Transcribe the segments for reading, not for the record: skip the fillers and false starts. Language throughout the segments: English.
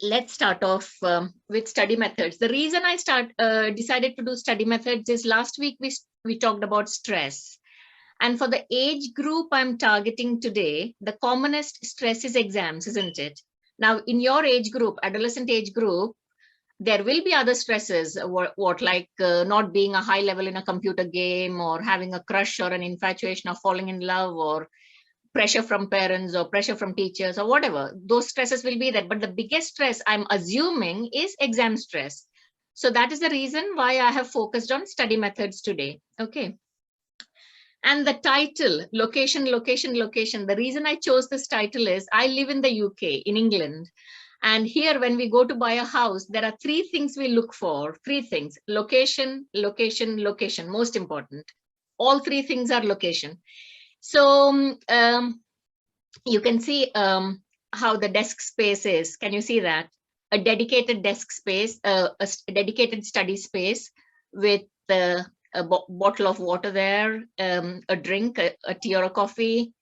let's start off with study methods. The reason I decided to do study methods is last week we talked about stress. And for the age group I'm targeting today, the commonest stress is exams, isn't it? Now, in your age group, adolescent age group, there will be other stresses, like not being a high level in a computer game, or having a crush or an infatuation, or falling in love, or pressure from parents or pressure from teachers or whatever. Those stresses will be there. But the biggest stress I'm assuming is exam stress. So that is the reason why I have focused on study methods today. Okay. And the title, location, location, location. The reason I chose this title is I live in the UK, in England. And here, when we go to buy a house, there are three things we look for. Three things: location, location, location, most important. All three things are location. So you can see how the desk space is. Can you see that? A dedicated desk space, a dedicated study space with a bottle of water there, a drink, a tea or a coffee,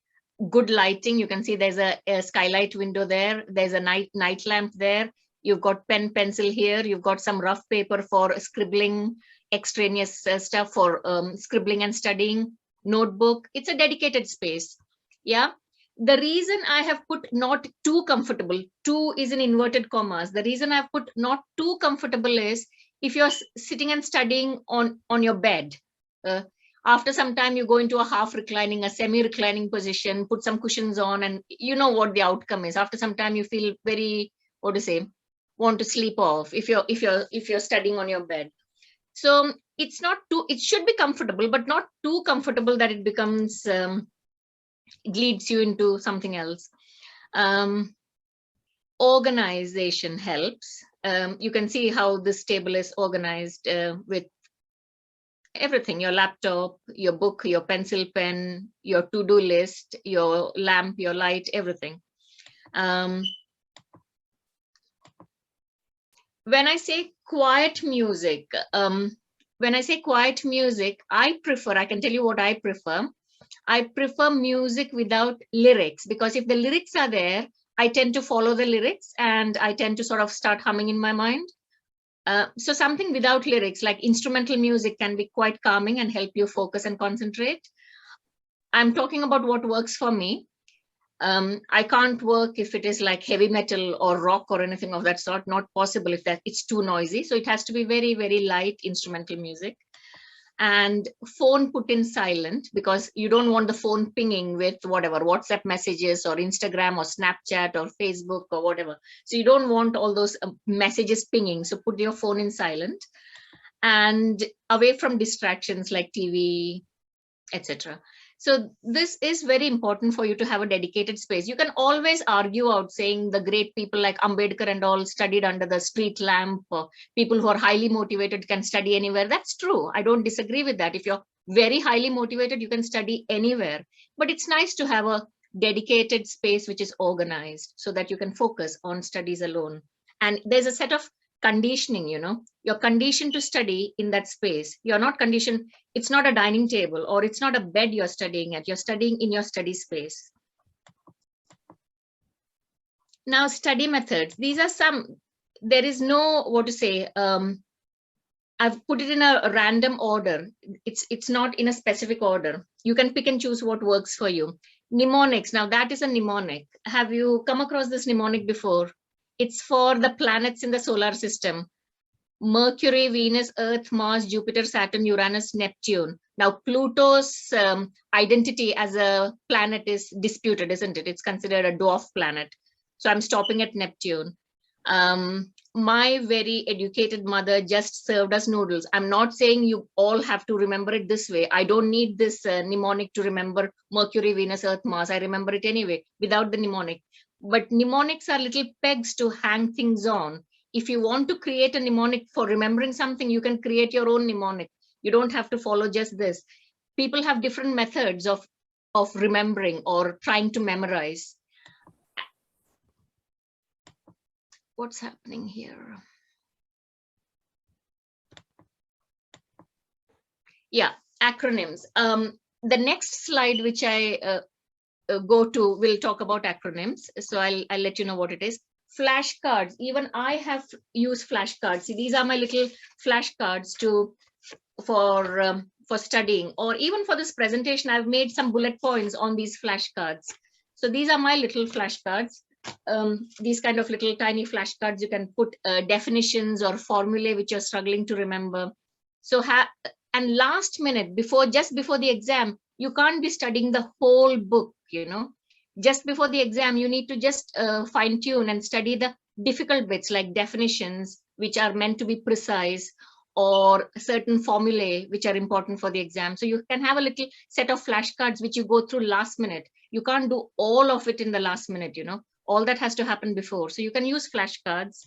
good lighting. You can see there's a skylight window there. There's a night lamp there. You've got pen, pencil here. You've got some rough paper for scribbling, extraneous stuff for scribbling and studying, notebook. It's a dedicated space. Yeah. The reason I have put not too comfortable, too is in inverted commas. The reason I've put not too comfortable is if you're sitting and studying on your bed, after some time you go into a half reclining, a semi reclining position, put some cushions on, and you know what the outcome is. After some time you feel very, what to say, want to sleep off if you're studying on your bed. So it's not too, it should be comfortable, but not too comfortable that it becomes it leads you into something else. Organization helps. You can see how this table is organized with everything: your laptop, your book, your pencil, pen, your to-do list, your lamp, your light, everything. When I say quiet music, I can tell you what I prefer. I prefer music without lyrics, because if the lyrics are there, I tend to follow the lyrics and I tend to sort of start humming in my mind. So something without lyrics, like instrumental music, can be quite calming and help you focus and concentrate. I'm talking about what works for me. I can't work if it is like heavy metal or rock or anything of that sort. Not possible if it's too noisy. So it has to be very, very light instrumental music. And phone put in silent, because you don't want the phone pinging with whatever WhatsApp messages or Instagram or Snapchat or Facebook or whatever. So you don't want all those messages pinging. So put your phone in silent and away from distractions like TV, etc. So this is very important for you to have a dedicated space. You can always argue out saying the great people like Ambedkar and all studied under the street lamp, or people who are highly motivated can study anywhere. That's true. I don't disagree with that. If you're very highly motivated, you can study anywhere. But it's nice to have a dedicated space which is organized so that you can focus on studies alone. And there's a set of conditioning, you're conditioned to study in that space. You're not conditioned. It's not a dining table or it's not a bed you're studying at. You're studying in your study space. Now, study methods. These are some, there is no, what to say, I've put it in a random order. It's not in a specific order. You can pick and choose what works for you. Mnemonics. Now that is a mnemonic. Have you come across this mnemonic before? It's for the planets in the solar system: Mercury, Venus, Earth, Mars, Jupiter, Saturn, Uranus, Neptune. Now, Pluto's identity as a planet is disputed, isn't it? It's considered a dwarf planet. So I'm stopping at Neptune. My very educated mother just served us noodles. I'm not saying you all have to remember it this way. I don't need this mnemonic to remember Mercury, Venus, Earth, Mars. I remember it anyway without the mnemonic. But mnemonics are little pegs to hang things on. If you want to create a mnemonic for remembering something, you can create your own mnemonic. You don't have to follow just this. People have different methods of remembering or trying to memorize. What's happening here? Yeah, acronyms. The next slide, which I go to, will talk about acronyms. So I'll let you know what it is. flashcards. Even I have used flashcards. See, these are my little flashcards for studying, or even for this presentation, I've made some bullet points on these flashcards. So these are my little flashcards. These kind of little tiny flashcards, you can put definitions or formulae which you're struggling to remember. So and last minute, just before the exam, you can't be studying the whole book, just before the exam, you need to just fine tune and study the difficult bits like definitions, which are meant to be precise, or certain formulae which are important for the exam. So you can have a little set of flashcards which you go through last minute. You can't do all of it in the last minute, all that has to happen before. So you can use flashcards.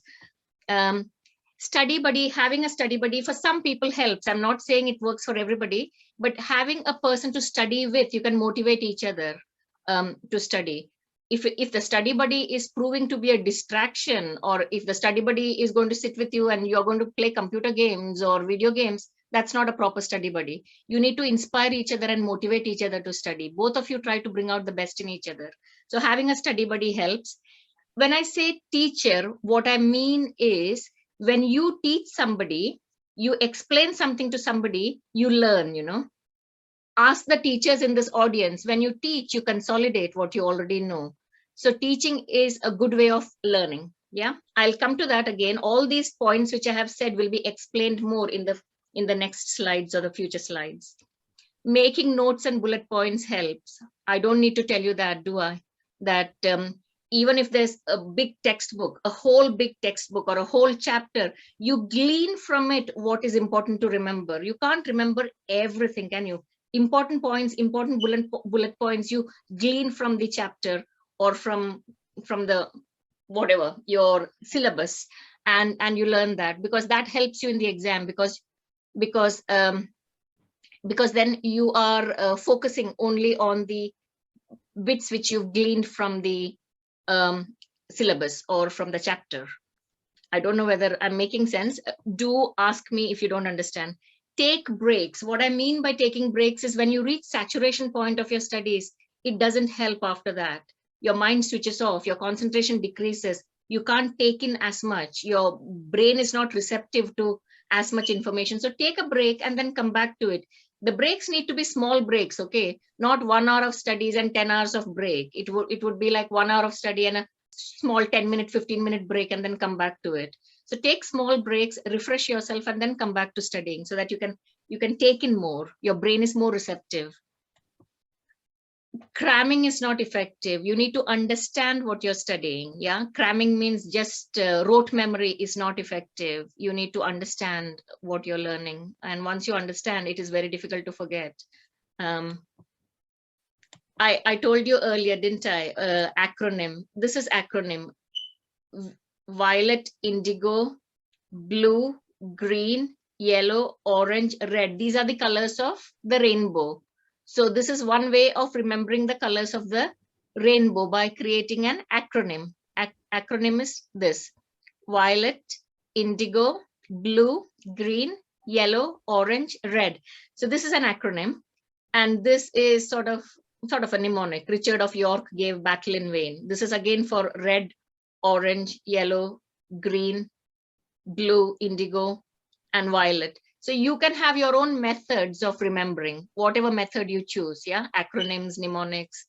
Study buddy, having a study buddy for some people helps. I'm not saying it works for everybody, but having a person to study with, you can motivate each other to study. If the study buddy is proving to be a distraction, or if the study buddy is going to sit with you and you're going to play computer games or video games, that's not a proper study buddy. You need to inspire each other and motivate each other to study. Both of you try to bring out the best in each other. So having a study buddy helps. When I say teacher, what I mean is, when you teach somebody, you explain something to somebody, you learn, Ask the teachers in this audience, when you teach, you consolidate what you already know. So teaching is a good way of learning. Yeah, I'll come to that again. All these points which I have said will be explained more in the next slides or the future slides. Making notes and bullet points helps. I don't need to tell you that, do I? That even if there's a big textbook, a whole big textbook or a whole chapter, you glean from it what is important to remember. You can't remember everything, can you? Important points, important bullet points, you glean from the chapter or from the whatever your syllabus, and you learn that, because that helps you in the exam, because then you are focusing only on the bits which you've gleaned from the syllabus or from the chapter. I don't know whether I'm making sense. Do ask me if you don't understand. Take breaks. What I mean by taking breaks is, when you reach saturation point of your studies, it doesn't help after that. Your mind switches off, your concentration decreases, you can't take in as much, your brain is not receptive to as much information. So take a break and then come back to it. The breaks need to be small breaks, okay? Not 1 hour of studies and 10 hours of break. It would be like 1 hour of study and a small 10-minute, 15-minute break, and then come back to it. So take small breaks, refresh yourself, and then come back to studying, so that you can take in more. Your brain is more receptive. Cramming is not effective. You need to understand what you're studying. Yeah, cramming means just rote memory is not effective. You need to understand what you're learning, and once you understand, it is very difficult to forget. I told you earlier, didn't I? Acronym. This is acronym: violet, indigo, blue, green, yellow, orange, red. These are the colors of the rainbow. So this is one way of remembering the colors of the rainbow, by creating an acronym. Acronym is this: violet, indigo, blue, green, yellow, orange, red. So this is an acronym, and this is sort of a mnemonic. Richard of York gave battle in vain. This is again for red, orange, yellow, green, blue, indigo, and violet. So you can have your own methods of remembering, whatever method you choose. Yeah, acronyms, mnemonics.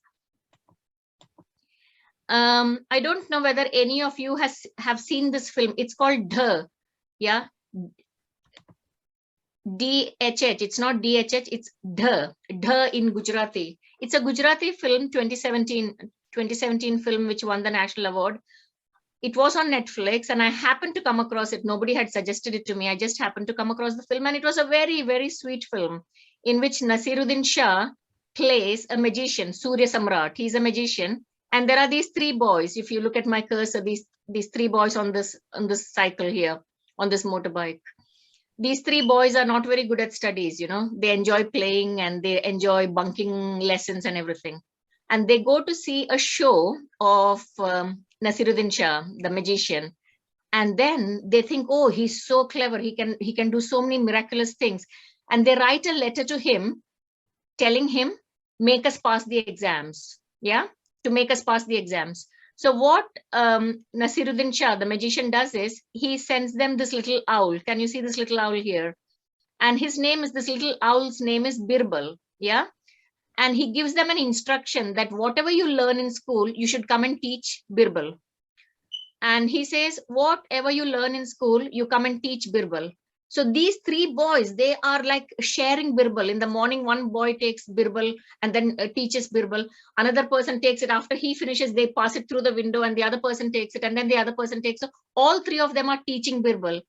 I don't know whether any of you have seen this film. It's called Dh. Yeah, DHH. It's not DHH. It's Dh. Dh in Gujarati. It's a Gujarati film, 2017 film, which won the national award. It was on Netflix, and I happened to come across it. Nobody had suggested it to me. I just happened to come across the film, and it was a very, very sweet film in which Nasiruddin Shah plays a magician, Surya Samrat. He's a magician, and there are these 3 boys. If you look at my cursor, these 3 boys on this cycle here, on this motorbike. These 3 boys are not very good at studies. They enjoy playing and they enjoy bunking lessons and everything. And they go to see a show of Nasiruddin Shah, the magician, and then they think, oh, he's so clever, he can do so many miraculous things, and they write a letter to him telling him, make us pass the exams. Yeah, to make us pass the exams. So what Nasiruddin Shah, the magician, does is he sends them this little owl. Can you see this little owl here? And his name is, this little owl's name is Birbal. Yeah. And he gives them an instruction that whatever you learn in school, you should come and teach Birbal. And he says, whatever you learn in school, you come and teach Birbal. So these three boys, they are like sharing Birbal. In the morning, one boy takes Birbal and then teaches Birbal. Another person takes it. After he finishes, they pass it through the window and the other person takes it. And then the other person takes it. So all three of them are teaching Birbal.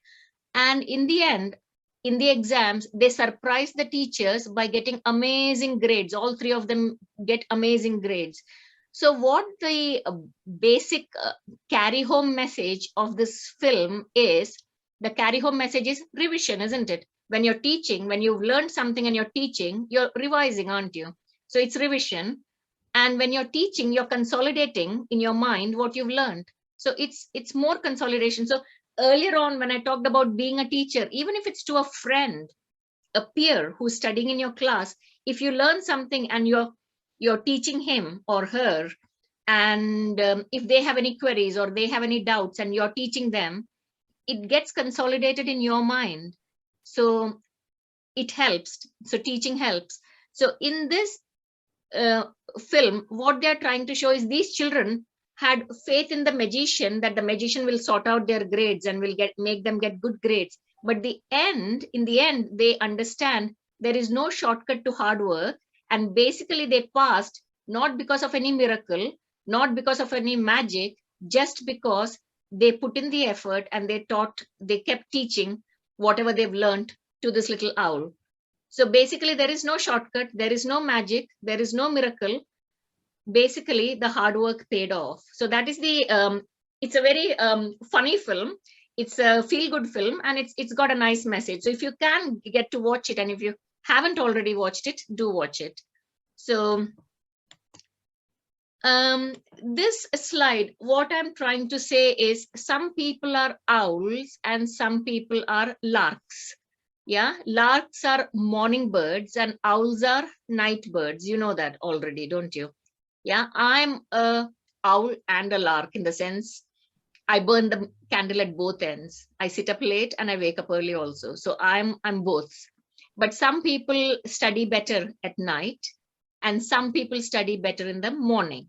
And in the end, in the exams, they surprise the teachers by getting amazing grades. All three of them get amazing grades. So what the basic carry home message of this film is, the carry home message is revision, isn't it? When you're teaching, when you've learned something and you're teaching, you're revising, aren't you? So it's revision. And when you're teaching, you're consolidating in your mind what you've learned. So it's more consolidation. So earlier on, when I talked about being a teacher, even if it's to a friend, a peer who's studying in your class, if you learn something and you're teaching him or her, and if they have any queries or they have any doubts and you're teaching them, it gets consolidated in your mind. So it helps. So teaching helps. So in this film, what they're trying to show is these children had faith in the magician, that the magician will sort out their grades and will make them get good grades. But in the end, they understand there is no shortcut to hard work. And basically they passed not because of any miracle, not because of any magic, just because they put in the effort and they kept teaching whatever they've learned to this little owl. So basically there is no shortcut, there is no magic, there is no miracle. Basically the hard work paid off. So that is the, it's a very funny film. It's a feel-good film and it's got a nice message. So if you can get to watch it, and if you haven't already watched it, do watch it. So this slide, what I'm trying to say is some people are owls and some people are larks. Yeah, larks are morning birds and owls are night birds. You know that already, don't you? Yeah, I'm a owl and a lark, in the sense I burn the candle at both ends. I sit up late and I wake up early also. So I'm both. But some people study better at night and some people study better in the morning.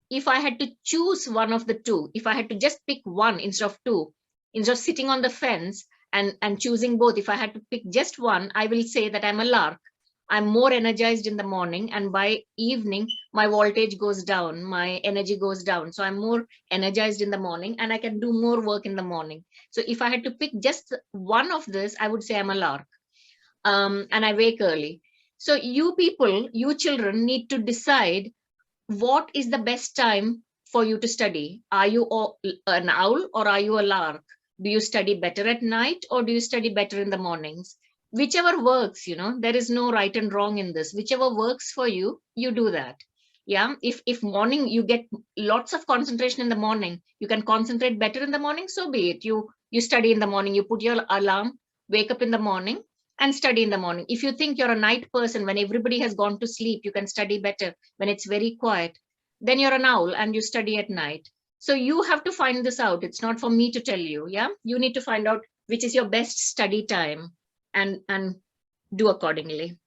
If I had to choose one of the two, if I had to just pick one instead of two, instead of sitting on the fence and choosing both, if I had to pick just one, I will say that I'm a lark. I'm more energized in the morning, and by evening, my voltage goes down, my energy goes down. So I'm more energized in the morning and I can do more work in the morning. So if I had to pick just one of this, I would say I'm a lark. And I wake early. So you people, you children need to decide what is the best time for you to study. Are you an owl or are you a lark? Do you study better at night or do you study better in the mornings? Whichever works, there is no right and wrong in this. Whichever works for you, you do that. Yeah, if morning you get lots of concentration in the morning, you can concentrate better in the morning, so be it. You study in the morning, you put your alarm, wake up in the morning and study in the morning. If you think you're a night person, when everybody has gone to sleep, you can study better when it's very quiet, then you're an owl and you study at night. So you have to find this out. It's not for me to tell you. Yeah, you need to find out which is your best study time and do accordingly.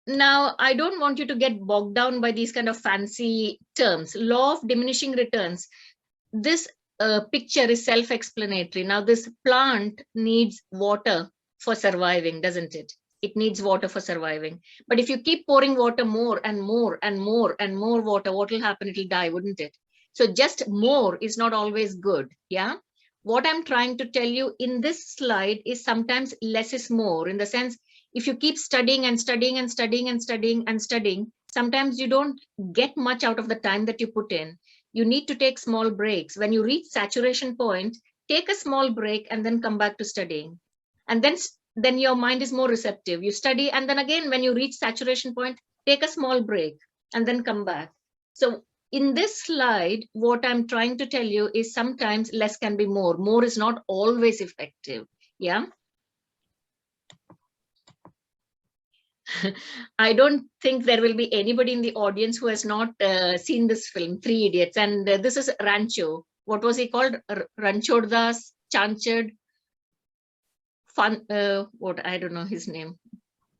Now, I don't want you to get bogged down by these kind of fancy terms. Law of diminishing returns. This picture is self-explanatory. Now, this plant needs water for surviving, doesn't it? It needs water for surviving. But if you keep pouring water more and more and more and more water, what will happen? It will die, wouldn't it? So just more is not always good. Yeah. What I'm trying to tell you in this slide is sometimes less is more, in the sense, if you keep studying and studying and studying and studying and studying, sometimes you don't get much out of the time that you put in. You need to take small breaks. When you reach saturation point, take a small break and then come back to studying. And then your mind is more receptive. You study, and then again, when you reach saturation point, take a small break and then come back. So in this slide, what I'm trying to tell you is sometimes less can be more. More is not always effective. Yeah. I don't think there will be anybody in the audience who has not seen this film, Three Idiots. And this is Rancho. What was he called? Ranchodas Chanchad Fun. What, I don't know his name.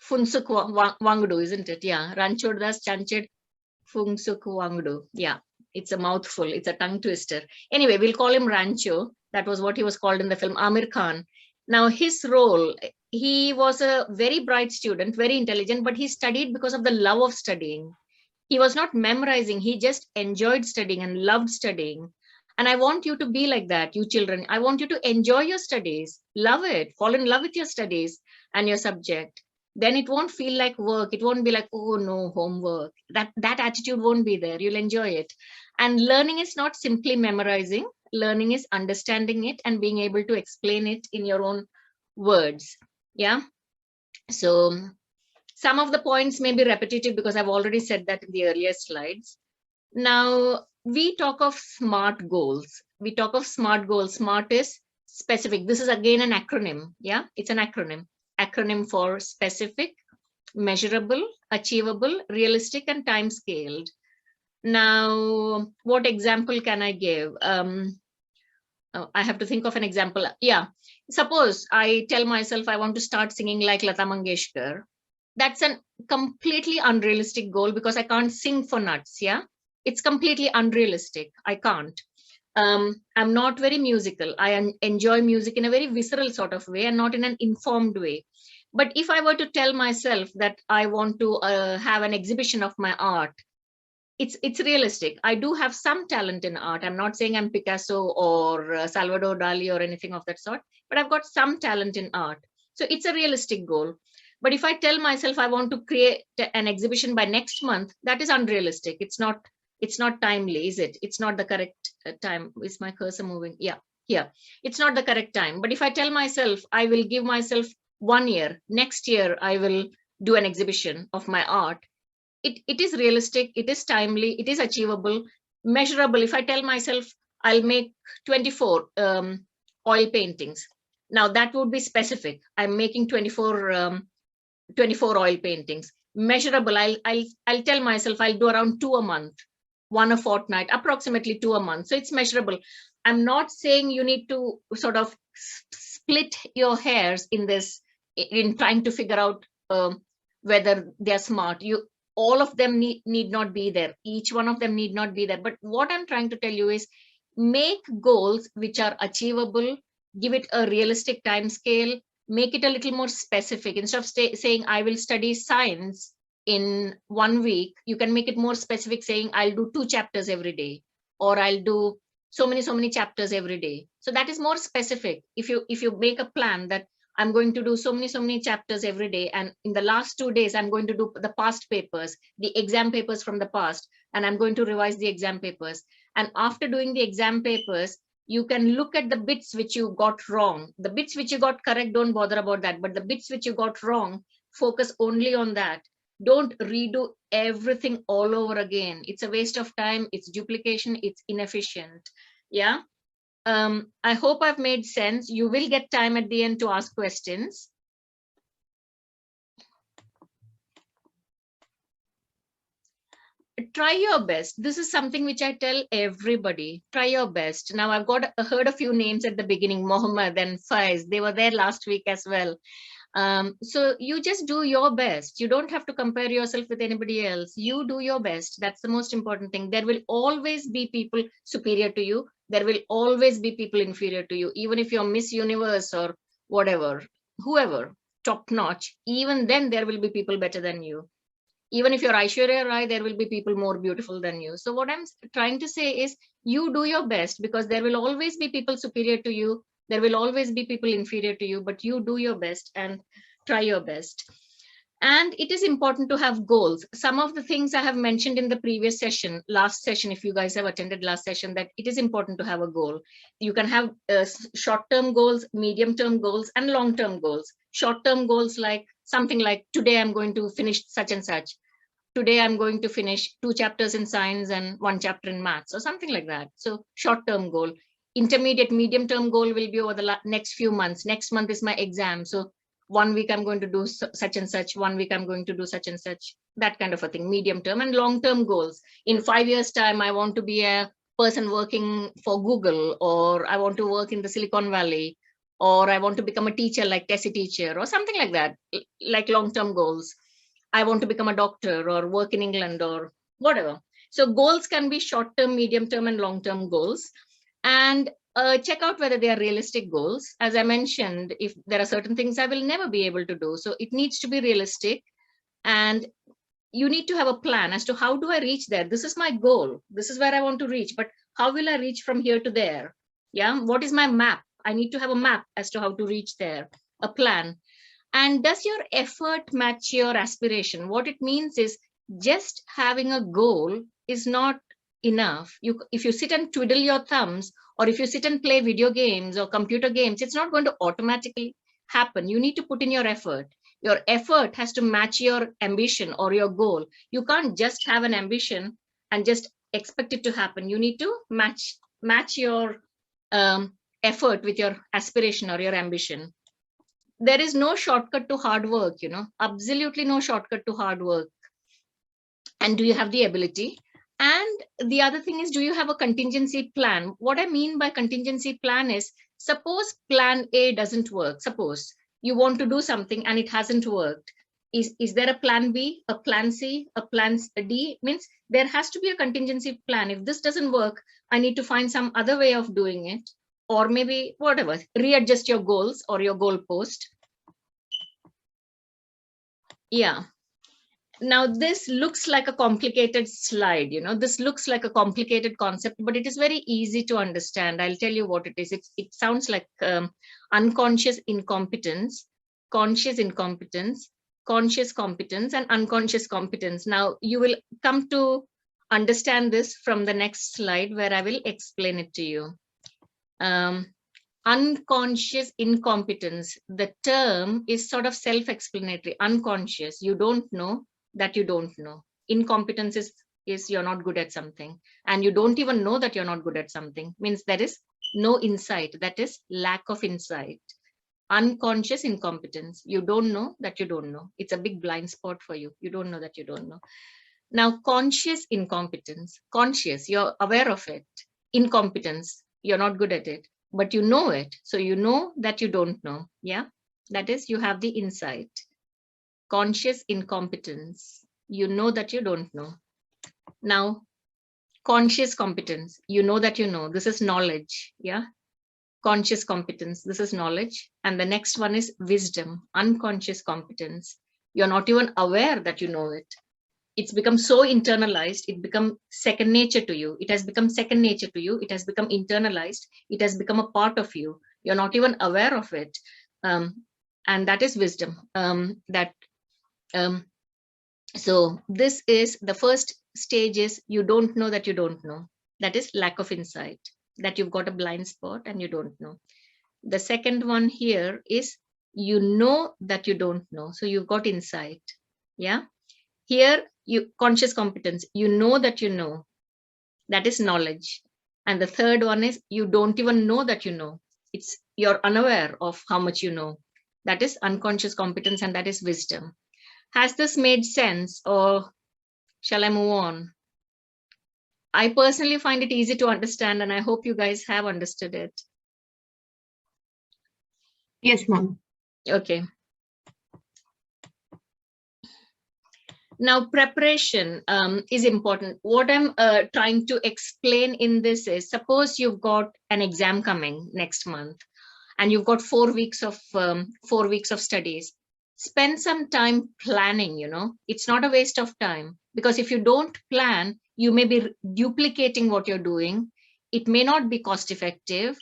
Funsuk Wangdu, isn't it? Yeah, Ranchodas Chanchad Funsuk Wangdu. Yeah, it's a mouthful. It's a tongue twister. Anyway, we'll call him Rancho. That was what he was called in the film. Amir Khan. Now, his role, he was a very bright student, very intelligent, but he studied because of the love of studying. He was not memorizing. He just enjoyed studying and loved studying. And I want you to be like that, you children. I want you to enjoy your studies, love it, fall in love with your studies and your subject. Then it won't feel like work. It won't be like, oh no, homework. That attitude won't be there. You'll enjoy it. And learning is not simply memorizing. Learning is understanding it and being able to explain it in your own words. Yeah. So some of the points may be repetitive because I've already said that in the earlier slides. Now, we talk of SMART goals. We talk of SMART goals. SMART is specific. This is again an acronym. Yeah, it's an acronym. Acronym for specific, measurable, achievable, realistic, and time scaled. Now, what example can I give? I have to think of an example. Yeah, suppose I tell myself I want to start singing like Lata Mangeshkar. That's a completely unrealistic goal because I can't sing for nuts. Yeah, it's completely unrealistic. I can't. I'm not very musical. I enjoy music in a very visceral sort of way and not in an informed way. But if I were to tell myself that I want to have an exhibition of my art, it's realistic. I do have some talent in art. I'm not saying I'm Picasso or Salvador Dali or anything of that sort, but I've got some talent in art. So it's a realistic goal. But if I tell myself I want to create an exhibition by next month, that is unrealistic. It's not timely, is it? It's not the correct time. Is my cursor moving? Yeah, here. It's not the correct time. But if I tell myself I will give myself 1 year, next year I will do an exhibition of my art, it is realistic, it is timely, it is achievable, measurable. If I tell myself I'll make 24 oil paintings, now that would be specific. I'm making 24 oil paintings. Measurable, I'll tell myself I'll do around 2 a month, 1 a fortnight, approximately 2 a month. So it's measurable. I'm not saying you need to sort of split your hairs in this, in trying to figure out whether they're smart. All of them need not be there. Each one of them need not be there. But what I'm trying to tell you is make goals which are achievable, give it a realistic time scale, make it a little more specific. Instead of saying I will study science in 1 week, you can make it more specific, saying I'll do 2 chapters every day, or I'll do so many chapters every day. So that is more specific. If you make a plan that I'm going to do so many chapters every day, and in the last 2 days I'm going to do the past papers, the exam papers from the past, and I'm going to revise the exam papers. And after doing the exam papers, you can look at the bits which you got wrong. The bits which you got correct, don't bother about that, but the bits which you got wrong, focus only on that. Don't redo everything all over again. It's a waste of time, it's duplication, it's inefficient. Yeah. I hope I've made sense. You will get time at the end to ask questions. Try your best. This is something which I tell everybody. Try your best. Now, I've heard a few names at the beginning, Mohammed and Faiz. They were there last week as well. So you just do your best. You don't have to compare yourself with anybody else. You do your best. That's the most important thing. There will always be people superior to you. There will always be people inferior to you. Even if you're Miss Universe or whatever, whoever, top notch, even then there will be people better than you. Even if you're Aishwarya Rai, there will be people more beautiful than you. So what I'm trying to say is you do your best, because there will always be people superior to you. There will always be people inferior to you, but you do your best and try your best. And it is important to have goals. Some of the things I have mentioned in the previous session, last session, if you guys have attended last session, that it is important to have a goal. You can have short-term goals, medium-term goals, and long-term goals. Short-term goals like something like, today I'm going to finish such and such. Today I'm going to finish 2 chapters in science and 1 chapter in maths, or something like that. So short-term goal. Intermediate, medium-term goal will be over the next few months. Next month is my exam. So 1 week I'm going to do such and such, 1 week I'm going to do such and such, that kind of a thing. Medium term and long term goals. In 5 years time, I want to be a person working for Google, or I want to work in the Silicon Valley, or I want to become a teacher like Tessie teacher or something like that, like long term goals. I want to become a doctor or work in England or whatever. So goals can be short term, medium term and long term goals. And check out whether they are realistic goals. As I mentioned, if there are certain things I will never be able to do, so it needs to be realistic, and you need to have a plan as to how do I reach there. This is my goal. This is where I want to reach, but how will I reach from here to there? Yeah, what is my map? I need to have a map as to how to reach there, a plan. And does your effort match your aspiration? What it means is just having a goal is not enough. If you sit and twiddle your thumbs, or if you sit and play video games or computer games, it's not going to automatically happen. You need to put in your effort. Your effort has to match your ambition or your goal. You can't just have an ambition and just expect it to happen. You need to match your effort with your aspiration or your ambition. There is no shortcut to hard work, absolutely no shortcut to hard work. And do you have the ability? And the other thing is, do you have a contingency plan? What I mean by contingency plan is, suppose plan A doesn't work. Suppose you want to do something and it hasn't worked. Is there a plan B, a plan C, a plan D? Means there has to be a contingency plan. If this doesn't work, I need to find some other way of doing it, or maybe whatever, readjust your goals or your goal post. Yeah. Now, this looks like a complicated slide, this looks like a complicated concept, but it is very easy to understand. I'll tell you what it is. It sounds like unconscious incompetence, conscious incompetence, conscious competence, and unconscious competence. Now, you will come to understand this from the next slide, where I will explain it to you. Unconscious incompetence, the term is sort of self-explanatory. Unconscious, you don't know that you don't know. Incompetence is you're not good at something, and you don't even know that you're not good at something. Means there is no insight, that is lack of insight. Unconscious incompetence, you don't know that you don't know. It's a big blind spot for you. You don't know that you don't know. Now, conscious incompetence, conscious, you're aware of it. Incompetence, you're not good at it, but you know it. So you know that you don't know. Yeah, that is, you have the insight. Conscious incompetence, you know that you don't know. Now, conscious competence, you know that you know. This is knowledge. Yeah, conscious competence, this is knowledge. And the next one is wisdom, unconscious competence. You're not even aware that you know it. It's become so internalized, it becomes second nature to you. It has become second nature to you. It has become internalized. It has become a part of you. You're not even aware of it. And that is wisdom. So this is the first stage, is you don't know that you don't know. That is lack of insight, that you've got a blind spot and you don't know. The second one here is you know that you don't know. So you've got insight. Yeah. Here, you conscious competence, you know that you know. That is knowledge. And the third one is you don't even know that you know. You're unaware of how much you know. That is unconscious competence, and that is wisdom. Has this made sense, or shall I move on? I personally find it easy to understand, and I hope you guys have understood it. Yes, ma'am. Okay. Now, preparation is important. What I'm trying to explain in this is, suppose you've got an exam coming next month, and you've got 4 weeks of studies. Spend some time planning. It's not a waste of time, because if you don't plan, you may be duplicating what you're doing. It may not be cost effective.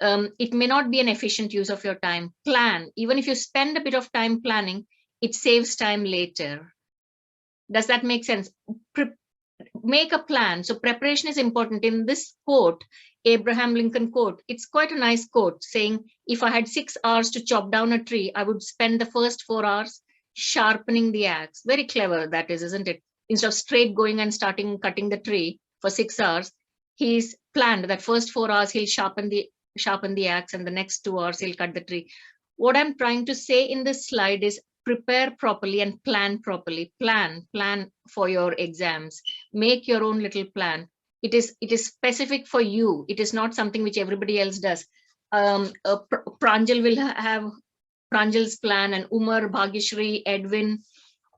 It may not be an efficient use of your time. Plan. Even if you spend a bit of time planning, it saves time later. Does that make sense? Make a plan. So preparation is important. In this quote, Abraham Lincoln quote, it's quite a nice quote, saying, if I had 6 hours to chop down a tree, I would spend the first 4 hours sharpening the axe. Very clever that is, isn't it? Instead of straight going and starting cutting the tree for 6 hours, he's planned that first 4 hours he'll sharpen the axe, and the next 2 hours he'll cut the tree. What I'm trying to say in this slide is prepare properly and plan properly. Plan for your exams. Make your own little plan. It is specific for you. It is not something which everybody else does. Pranjal will have Pranjal's plan, and Umar, Bhagyashri, Edwin,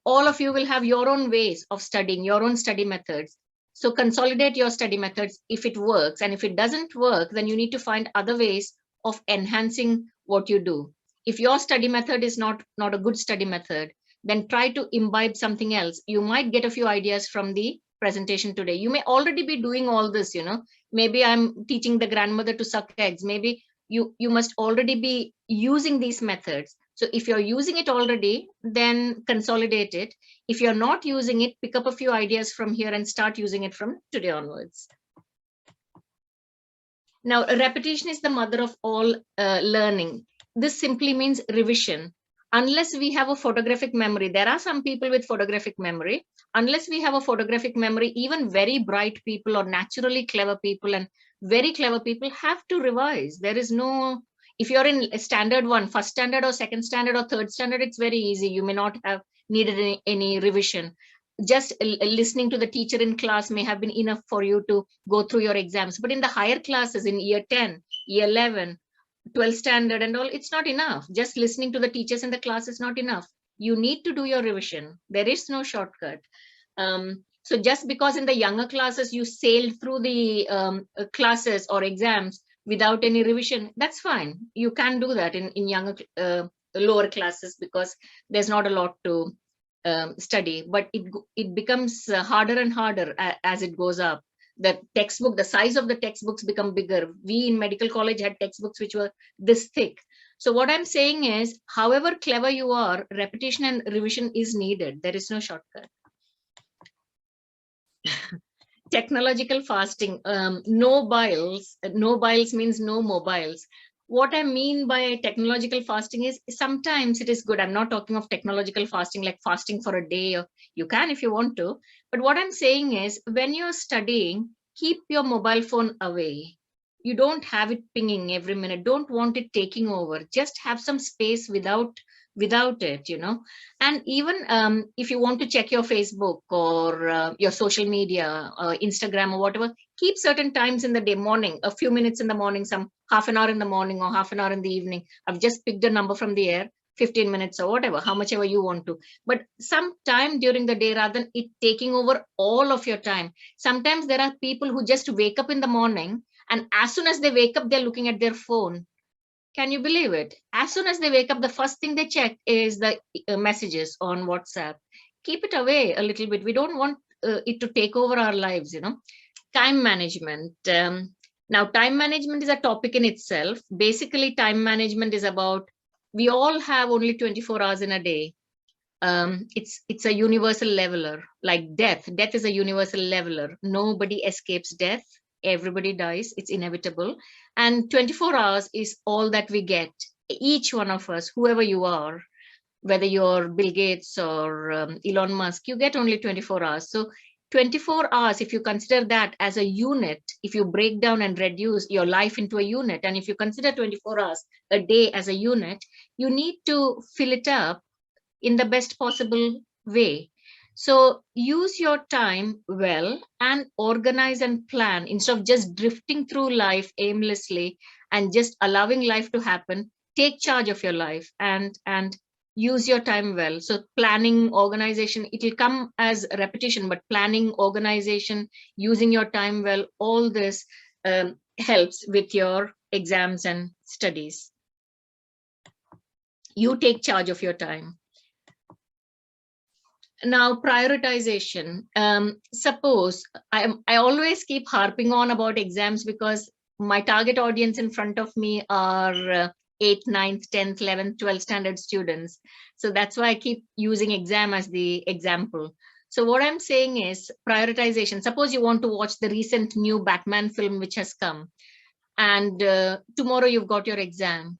all of you will have your own ways of studying, your own study methods. So consolidate your study methods if it works. And if it doesn't work, then you need to find other ways of enhancing what you do. If your study method is not a good study method, then try to imbibe something else. You might get a few ideas from the presentation today. You may already be doing all this, maybe I'm teaching the grandmother to suck eggs. Maybe you must already be using these methods. So if you're using it already, then consolidate it. If you're not using it, pick up a few ideas from here and start using it from today onwards. Now, repetition is the mother of all learning. This simply means revision. Unless we have a photographic memory, there are some people with photographic memory. Unless we have a photographic memory, even very bright people or naturally clever people and very clever people have to revise. There is no, if you're in standard one, first standard or second standard or third standard, it's very easy. You may not have needed any revision. Just listening to the teacher in class may have been enough for you to go through your exams. But in the higher classes, in year 10, year 11, 12th standard and all, it's not enough. Just listening to the teachers in the class is not enough. You need to do your revision. There is no shortcut. So just because in the younger classes you sailed through the classes or exams without any revision, that's fine. You can do that in younger, lower classes because there's not a lot to study, but it becomes harder and harder as it goes up. The textbook, the size of the textbooks become bigger. We in medical college had textbooks which were this thick. So what I'm saying is, however clever you are, repetition and revision is needed. There is no shortcut. Technological fasting, no biles. No biles means no mobiles. What I mean by technological fasting is sometimes it is good. I'm not talking of technological fasting like fasting for a day. Or you can if you want to. But what I'm saying is when you're studying, keep your mobile phone away. You don't have it pinging every minute. Don't want it taking over. Just have some space without it, And even if you want to check your Facebook or your social media, Instagram or whatever, keep certain times in the day, morning, a few minutes in the morning, some half an hour in the morning or half an hour in the evening. I've just picked a number from the air, 15 minutes or whatever, how much ever you want to. But some time during the day rather than it taking over all of your time. Sometimes there are people who just wake up in the morning and as soon as they wake up, they're looking at their phone. Can you believe it? As soon as they wake up, the first thing they check is the messages on WhatsApp. Keep it away a little bit. We don't want it to take over our lives, Time management. Now, time management is a topic in itself. Basically, time management is about, we all have only 24 hours in a day. It's a universal leveler, like death. Death is a universal leveler. Nobody escapes death. Everybody dies. It's inevitable. And 24 hours is all that we get. Each one of us, whoever you are, whether you're Bill Gates or Elon Musk, you get only 24 hours. So 24 hours, if you consider that as a unit, if you break down and reduce your life into a unit, and if you consider 24 hours a day as a unit, you need to fill it up in the best possible way. So use your time well and organize and plan instead of just drifting through life aimlessly and just allowing life to happen. Take charge of your life and use your time well. So planning, organization, it will come as repetition, but planning, organization, using your time well, all this helps with your exams and studies. You take charge of your time. Now, prioritization. Suppose I always keep harping on about exams because my target audience in front of me are 8th, 9th, 10th, 11th, 12th standard students. So that's why I keep using exam as the example. So what I'm saying is prioritization. Suppose you want to watch the recent new Batman film which has come, and tomorrow you've got your exam.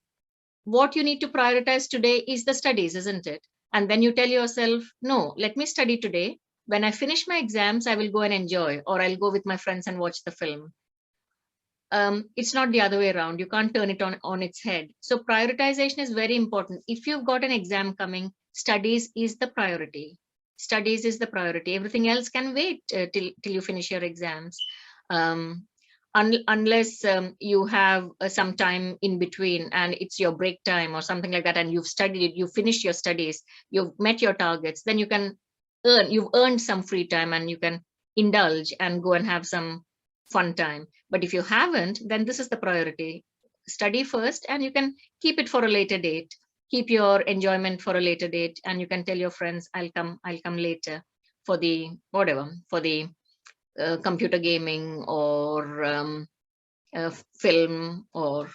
What you need to prioritize today is the studies, isn't it? And then you tell yourself, no, let me study today. When I finish my exams, I will go and enjoy, or I'll go with my friends and watch the film. It's not the other way around. You can't turn it on its head. So prioritization is very important. If you've got an exam coming, studies is the priority. Studies is the priority. Everything else can wait till you finish your exams. Unless you have some time in between and it's your break time or something like that, and you've studied, you finished your studies, you've met your targets, then you've earned some free time and you can indulge and go and have some fun time. But if you haven't, then this is the priority. Study first, and you can keep it for a later date. Keep your enjoyment for a later date, and you can tell your friends, I'll come later for the whatever, for the computer gaming or film or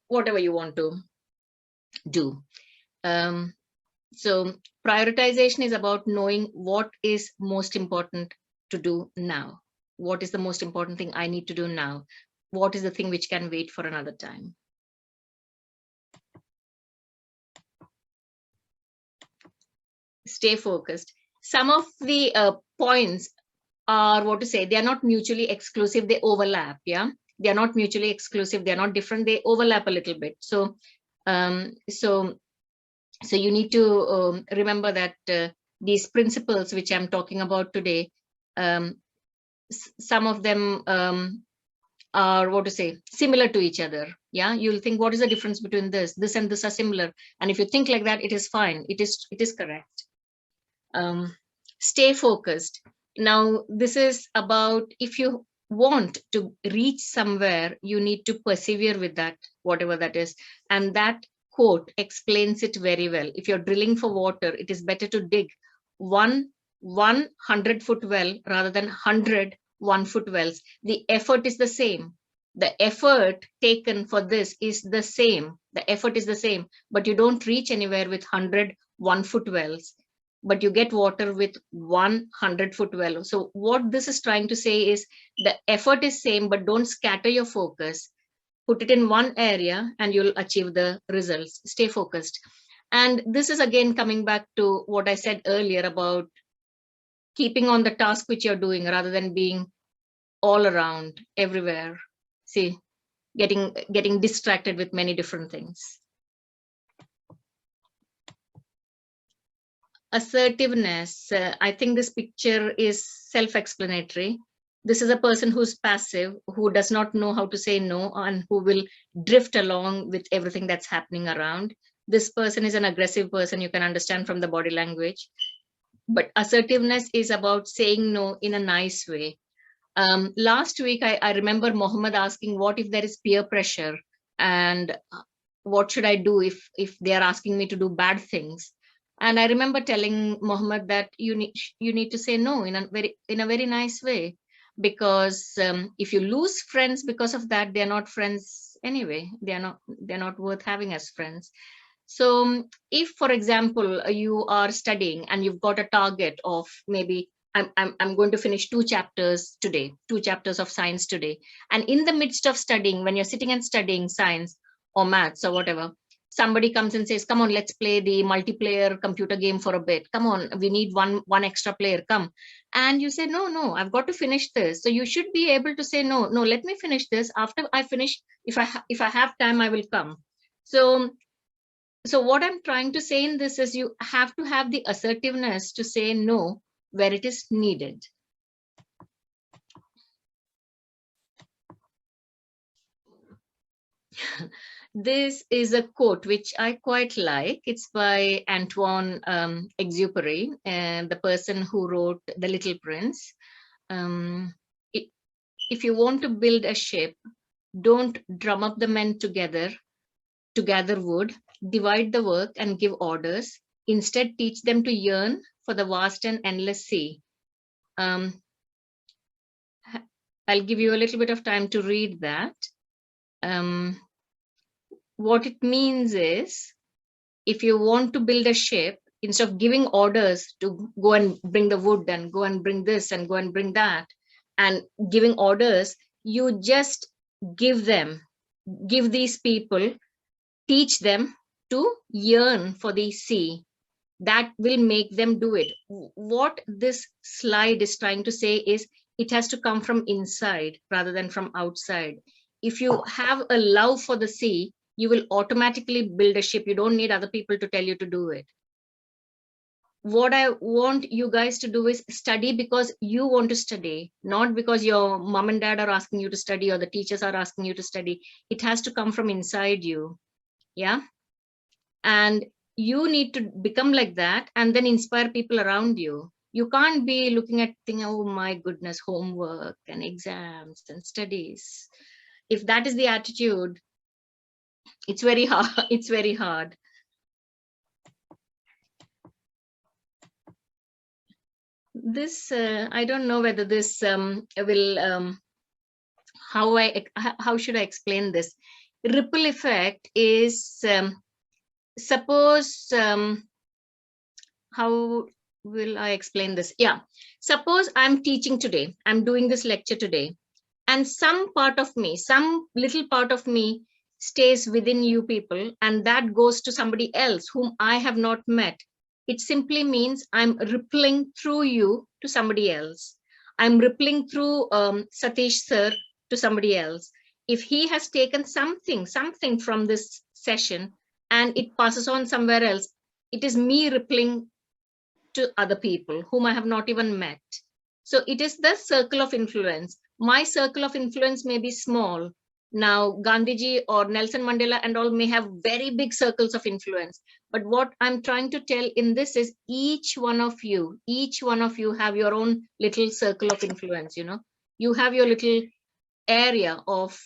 whatever you want to do. So prioritization is about knowing what is most important to do now. What is the most important thing I need to do now? What is the thing which can wait for another time? Stay focused. Some of the points are, what to say, they are not mutually exclusive, they overlap. Yeah, they are not mutually exclusive, they are not different, they overlap a little bit. So so you need to remember that these principles which I'm talking about today, some of them are, what to say, similar to each other. Yeah, you'll think, what is the difference between this and this are similar, and if you think like that, it is fine, it is correct. Stay focused. Now this is about, if you want to reach somewhere, you need to persevere with that, whatever that is. And that quote explains it very well. If you're drilling for water, it is better to dig one 100-foot well rather than 100 1-foot wells. The effort is the same. The effort taken for this is the same. The effort is the same, but you don't reach anywhere with 100 1-foot wells, but you get water with 100-foot well. So what this is trying to say is the effort is same, but don't scatter your focus. Put it in one area and you'll achieve the results. Stay focused. And this is again coming back to what I said earlier about keeping on the task which you're doing rather than being all around everywhere. See, getting distracted with many different things. Assertiveness. I think this picture is self-explanatory. This is a person who's passive, who does not know how to say no, and who will drift along with everything that's happening around. This person is an aggressive person, you can understand from the body language. But assertiveness is about saying no in a nice way. Last week, I remember Mohammed asking, what if there is peer pressure? And what should I do if they are asking me to do bad things? And I remember telling Mohammed that you need to say no in a very nice way, because if you lose friends because of that, they're not friends anyway. They're not worth having as friends. So if, for example, you are studying and you've got a target of maybe I'm going to finish 2 chapters today, 2 chapters of science today, and in the midst of studying, when you're sitting and studying science or maths or whatever, somebody comes and says, come on, let's play the multiplayer computer game for a bit. Come on, we need one extra player, come. And you say, no, I've got to finish this. So you should be able to say, no, let me finish this. After I finish, if I have time, I will come. So what I'm trying to say in this is you have to have the assertiveness to say no where it is needed. This is a quote which I quite like. It's by Antoine Exupéry, the person who wrote The Little Prince. If you want to build a ship, don't drum up the men together to gather wood, divide the work and give orders. Instead, teach them to yearn for the vast and endless sea. I'll give you a little bit of time to read that. What it means is, if you want to build a ship, instead of giving orders to go and bring the wood and go and bring this and go and bring that, and giving orders, you just give these people, teach them to yearn for the sea. That will make them do it. What this slide is trying to say is it has to come from inside rather than from outside. If you have a love for the sea, you will automatically build a ship. You don't need other people to tell you to do it. What I want you guys to do is study because you want to study, not because your mom and dad are asking you to study or the teachers are asking you to study. It has to come from inside you. Yeah. And you need to become like that and then inspire people around you. You can't be looking at things, oh my goodness, homework and exams and studies. If that is the attitude, it's very hard. It's very hard. This, I don't know whether this will, how should I explain this? Ripple effect is, suppose, how will I explain this? Yeah, suppose I'm teaching today, I'm doing this lecture today, and some part of me, some little part of me stays within you people, and that goes to somebody else whom I have not met. It simply means I'm rippling through you to somebody else. I'm rippling through Satish sir to somebody else. If he has taken something from this session and it passes on somewhere else, it is me rippling to other people whom I have not even met. So it is the circle of influence. My circle of influence may be small. Now, Gandhiji or Nelson Mandela and all may have very big circles of influence. But what I'm trying to tell in this is each one of you have your own little circle of influence, you know. You have your little area of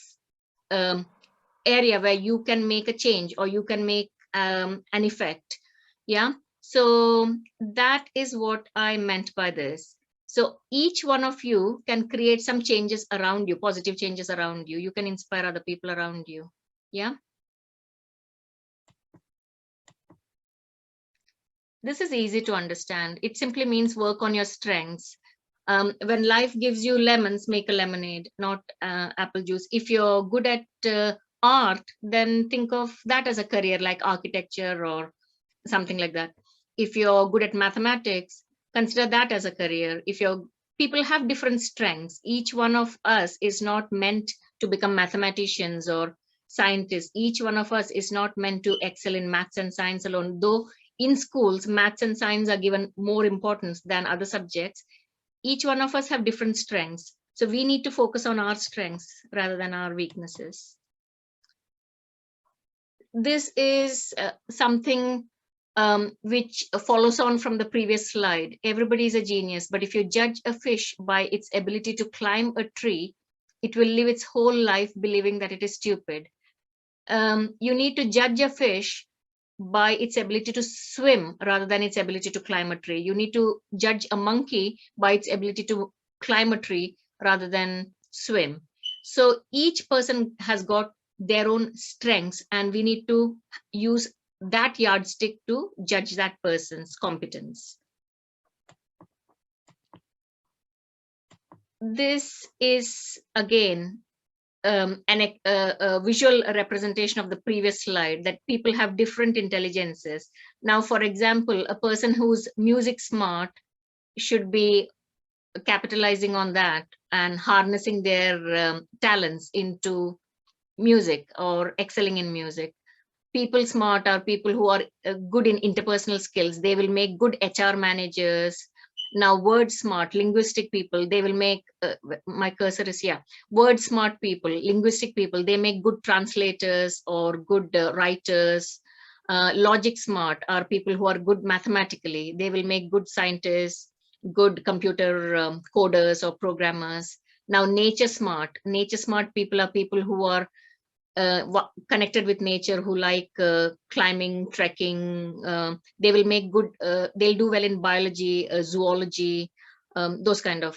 area where you can make a change or you can make an effect. Yeah. So that is what I meant by this. So each one of you can create some changes around you, positive changes around you. You can inspire other people around you. Yeah. This is easy to understand. It simply means work on your strengths. When life gives you lemons, make a lemonade, not apple juice. If you're good at art, then think of that as a career like architecture or something like that. If you're good at mathematics, consider that as a career. If you're people have different strengths. Each one of us is not meant to become mathematicians or scientists. Each one of us is not meant to excel in maths and science alone, though in schools, maths and science are given more importance than other subjects. Each one of us have different strengths. So we need to focus on our strengths rather than our weaknesses. This is something which follows on from the previous slide. Everybody is a genius, but if you judge a fish by its ability to climb a tree, it will live its whole life believing that it is stupid. You need to judge a fish by its ability to swim rather than its ability to climb a tree. You need to judge a monkey by its ability to climb a tree rather than swim. So each person has got their own strengths, and we need to use that yardstick to judge that person's competence. This is again a visual representation of the previous slide, that people have different intelligences. Now, for example, a person who's music smart should be capitalizing on that and harnessing their talents into music or excelling in music. People smart are people who are good in interpersonal skills. They will make good HR managers. Now, word smart, linguistic people, they will make, my cursor is here, word smart people, linguistic people, they make good translators or good writers. Logic smart are people who are good mathematically. They will make good scientists, good computer coders or programmers. Now, nature smart people are people who are connected with nature, who like climbing, trekking. They will make good, they'll do well in biology, zoology, those kind of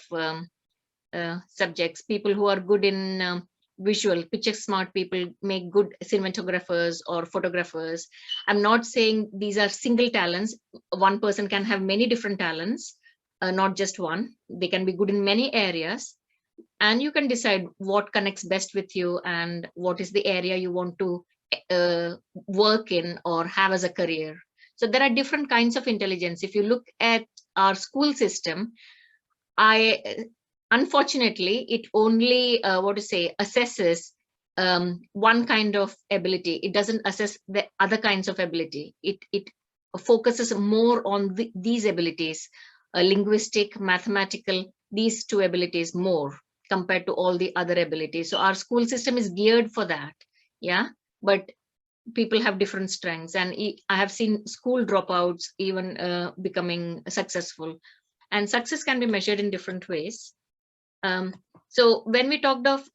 subjects. People who are good in visual, picture smart people make good cinematographers or photographers. I'm not saying these are single talents. One person can have many different talents, not just one. They can be good in many areas. And you can decide what connects best with you and what is the area you want to work in or have as a career. So there are different kinds of intelligence. If you look at our school system, unfortunately, it only, assesses one kind of ability. It doesn't assess the other kinds of ability. It focuses more on these abilities, linguistic, mathematical, these two abilities more compared to all the other abilities. So our school system is geared for that. Yeah, but people have different strengths, and I have seen school dropouts even becoming successful, and success can be measured in different ways. So when we talked of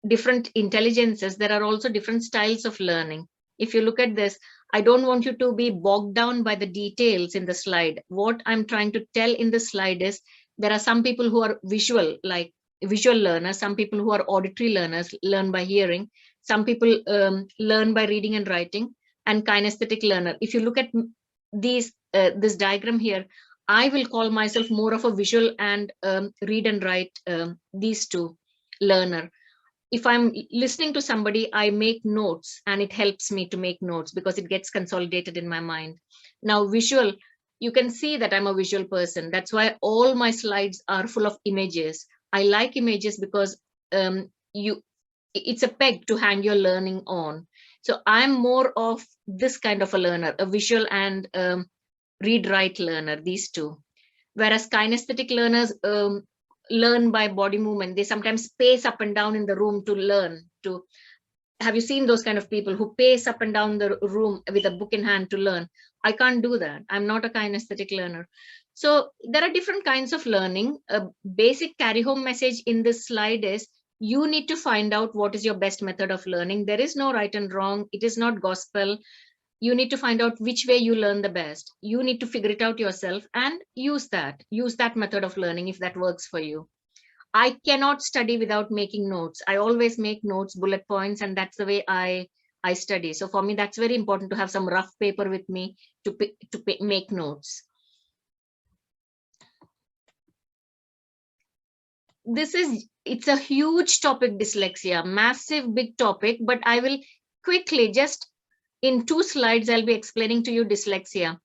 different intelligences, there are also different styles of learning. If you look at this, I don't want you to be bogged down by the details in the slide. What I'm trying to tell in the slide is there are some people who are visual, like visual learners, some people who are auditory learners, learn by hearing, some people learn by reading and writing, and kinesthetic learner. If you look at these this diagram here, I will call myself more of a visual and read and write, these two learner. If I'm listening to somebody, I make notes, and it helps me to make notes because it gets consolidated in my mind. Now, visual, you can see that I'm a visual person. That's why all my slides are full of images. I like images because it's a peg to hang your learning on. So I'm more of this kind of a learner, a visual and read write learner, these two. Whereas kinesthetic learners learn by body movement. They sometimes pace up and down in the room to learn. To have you seen those kind of people who pace up and down the room with a book in hand to learn? I can't do that. I'm not a kinesthetic learner. So there are different kinds of learning. A basic carry home message in this slide is you need to find out what is your best method of learning. There is no right and wrong. It is not gospel. You need to find out which way you learn the best. You need to figure it out yourself and use that method of learning if that works for you. I cannot study without making notes. I always make notes, bullet points, and that's the way I study. So for me, that's very important to have some rough paper with me to make notes. It's a huge topic, dyslexia, massive, big topic, but I will quickly just in 2 slides, I'll be explaining to you dyslexia.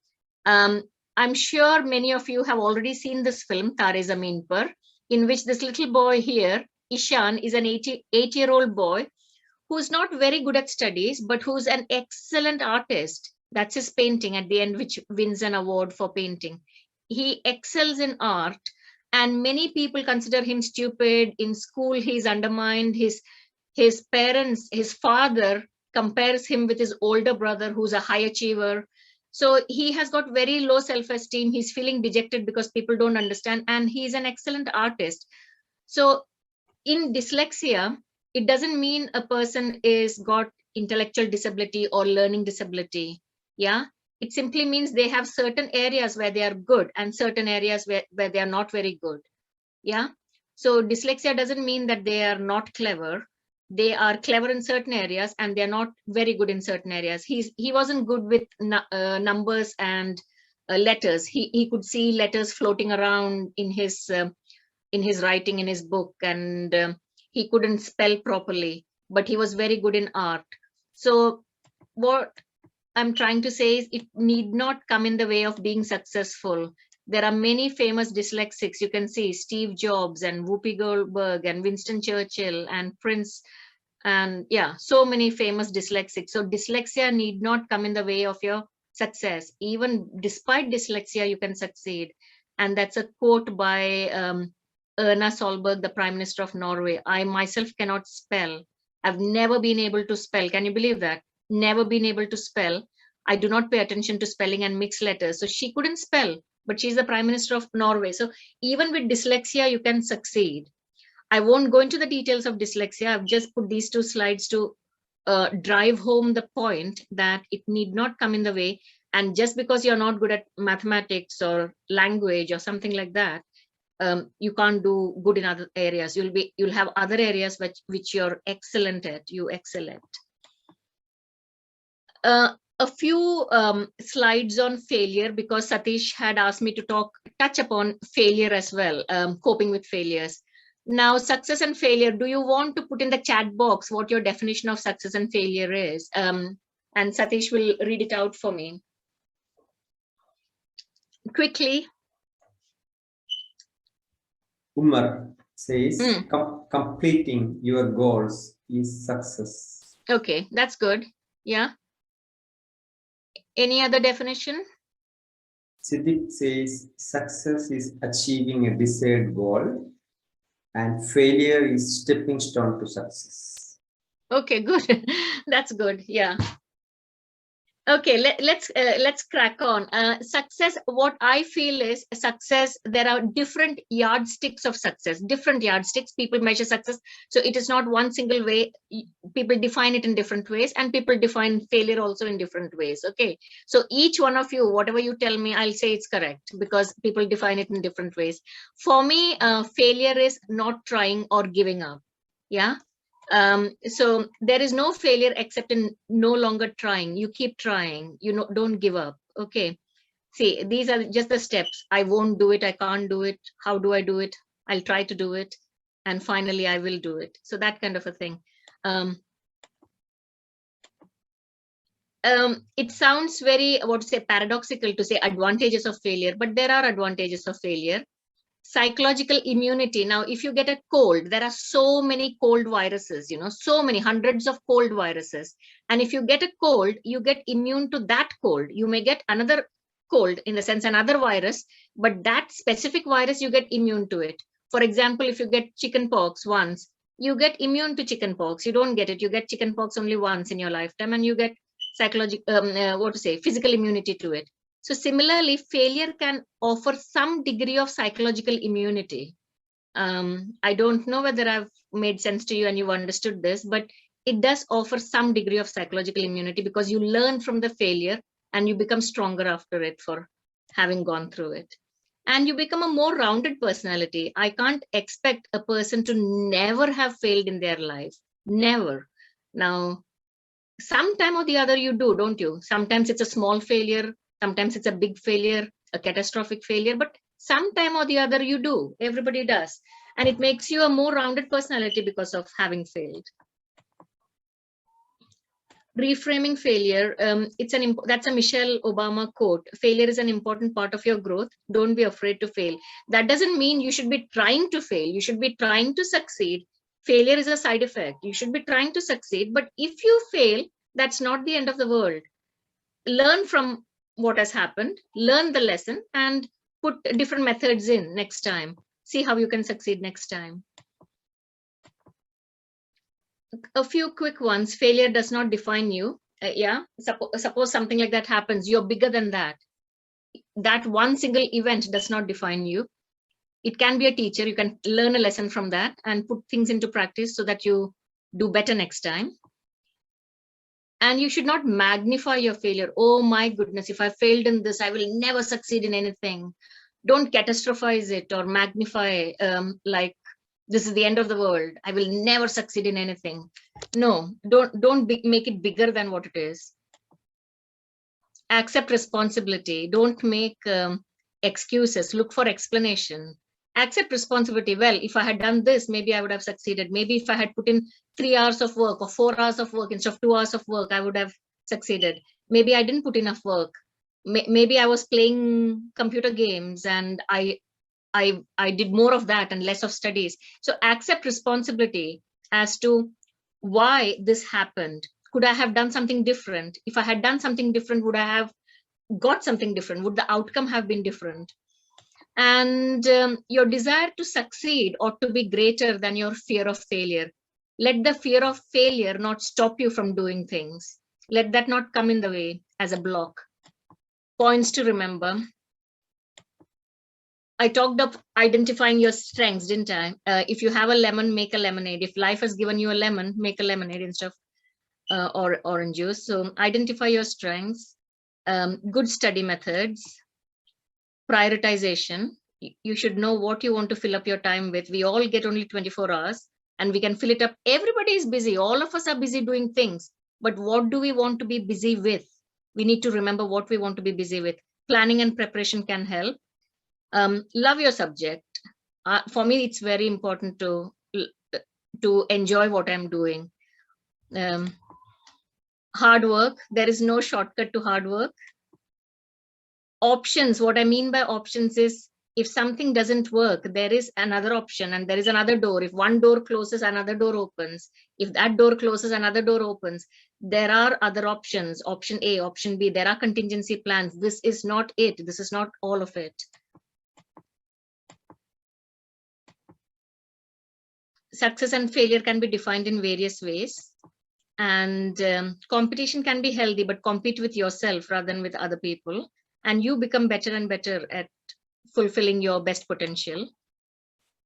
I'm sure many of you have already seen this film, Tare Zameen Par, in which this little boy here, Ishan, is an 8-year-old boy who's not very good at studies, but who's an excellent artist. That's his painting at the end, which wins an award for painting. He excels in art, and many people consider him stupid. In school, he's undermined. His parents, his father compares him with his older brother, who's a high achiever. So he has got very low self-esteem. He's feeling dejected because people don't understand, and he's an excellent artist. So in dyslexia, it doesn't mean a person is got intellectual disability or learning disability. Yeah, it simply means they have certain areas where they are good and certain areas where they are not very good. Yeah, so dyslexia doesn't mean that they are not clever. They are clever in certain areas and they're not very good in certain areas. He wasn't good with numbers and letters. He could see letters floating around in his writing, in his book, and he couldn't spell properly, but he was very good in art. So what I'm trying to say is it need not come in the way of being successful. There are many famous dyslexics. You can see Steve Jobs and Whoopi Goldberg and Winston Churchill and Prince, and yeah, so many famous dyslexics. So dyslexia need not come in the way of your success. Even despite dyslexia, you can succeed. And that's a quote by Erna Solberg, the Prime Minister of Norway. I myself cannot spell. I've never been able to spell. Can you believe that? Never been able to spell. I do not pay attention to spelling and mixed letters. So she couldn't spell, but she's the Prime Minister of Norway. So even with dyslexia, you can succeed. I won't go into the details of dyslexia. I've just put these 2 slides to drive home the point that it need not come in the way. And just because you're not good at mathematics or language or something like that, you can't do good in other areas. You'll have other areas which you're excellent at. You excel at. A few slides on failure, because Satish had asked me to touch upon failure as well, coping with failures. Now, success and failure, do you want to put in the chat box what your definition of success and failure is? And Satish will read it out for me. Quickly. Umar says, completing your goals is success. Okay, that's good. Yeah. Any other definition? Siddiq says success is achieving a desired goal and failure is stepping stone to success. Okay, good. That's good. Yeah. Okay, let's crack on. Success, what I feel is success, there are different yardsticks of success, different yardsticks. People measure success. So it is not one single way. People define it in different ways, and people define failure also in different ways. Okay. So each one of you, whatever you tell me, I'll say it's correct because people define it in different ways. For me, failure is not trying or giving up. Yeah. So there is no failure except in no longer trying. You keep trying, don't give up. Okay. See, these are just the steps. I won't do it. I can't do it. How do I do it? I'll try to do it. And finally, I will do it. So that kind of a thing. It sounds very, paradoxical to say advantages of failure, but there are advantages of failure. Psychological immunity. Now, if you get a cold, there are so many cold viruses, so many hundreds of cold viruses. And if you get a cold, you get immune to that cold. You may get another cold, in the sense another virus, but that specific virus, you get immune to it. For example, if you get chicken pox once, you get immune to chicken pox. You don't get it. You get chicken pox only once in your lifetime, and you get physical immunity to it. So similarly, failure can offer some degree of psychological immunity. I don't know whether I've made sense to you and you've understood this, but it does offer some degree of psychological immunity because you learn from the failure and you become stronger after it for having gone through it. And you become a more rounded personality. I can't expect a person to never have failed in their life. Never. Now, sometime or the other you do, don't you? Sometimes it's a small failure. Sometimes it's a big failure, a catastrophic failure, but sometime or the other you do. Everybody does. And it makes you a more rounded personality because of having failed. Reframing failure, that's a Michelle Obama quote. Failure is an important part of your growth. Don't be afraid to fail. That doesn't mean you should be trying to fail. You should be trying to succeed. Failure is a side effect. You should be trying to succeed, but if you fail, that's not the end of the world. Learn from what has happened, learn the lesson, and put different methods in next time. See how you can succeed next time. A few quick ones. Failure does not define you. Suppose something like that happens. You're bigger than that. That one single event does not define you. It can be a teacher. You can learn a lesson from that and put things into practice so that you do better next time. And you should not magnify your failure. Oh my goodness, if I failed in this, I will never succeed in anything. Don't catastrophize it or magnify like this is the end of the world. I will never succeed in anything. No, don't make it bigger than what it is. Accept responsibility. Don't make excuses. Look for explanation. Accept responsibility. Well, if I had done this, maybe I would have succeeded. Maybe if I had put in 3 hours of work or 4 hours of work instead of 2 hours of work, I would have succeeded. Maybe I didn't put enough work. Maybe I was playing computer games and I did more of that and less of studies. So accept responsibility as to why this happened. Could I have done something different? If I had done something different, would I have got something different? Would the outcome have been different? And your desire to succeed ought to be greater than your fear of failure. Let the fear of failure not stop you from doing things. Let that not come in the way as a block. Points to remember. I talked of identifying your strengths, didn't I? If you have a lemon, make a lemonade. If life has given you a lemon, make a lemonade instead of or orange juice. So identify your strengths, good study methods, prioritization. You should know what you want to fill up your time with. We all get only 24 hours and we can fill it up. Everybody is busy. All of us are busy doing things. But what do we want to be busy with? We need to remember what we want to be busy with. Planning and preparation can help. Love your subject. For me, it's very important to enjoy what I'm doing. Hard work. There is no shortcut to hard work. Options. What I mean by options is If something doesn't work, there is another option and there is another door. If one door closes, another door opens. If that door closes, another door opens. There are other options, option A, option B. There are contingency plans. This is not it. This is not all of it. Success and failure can be defined in various ways. And competition can be healthy, but compete with yourself rather than with other people. And you become better and better at fulfilling your best potential.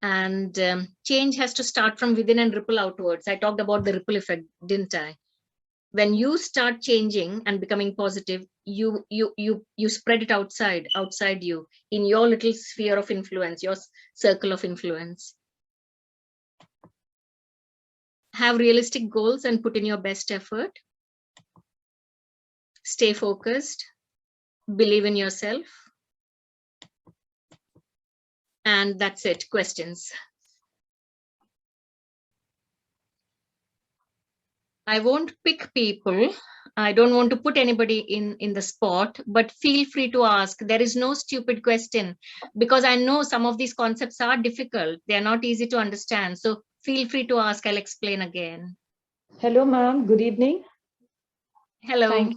And change has to start from within and ripple outwards. I talked about the ripple effect, didn't I? When you start changing and becoming positive, you spread it outside you, in your little sphere of influence, your circle of influence. Have realistic goals and put in your best effort. Stay focused. Believe in yourself. And that's it. Questions? I won't pick people. I don't want to put anybody in the spot, but feel free to ask. There is no stupid question, because I know some of these concepts are difficult. They are not easy to understand. So feel free to ask. I'll explain again. Hello, ma'am. Good evening. Hello.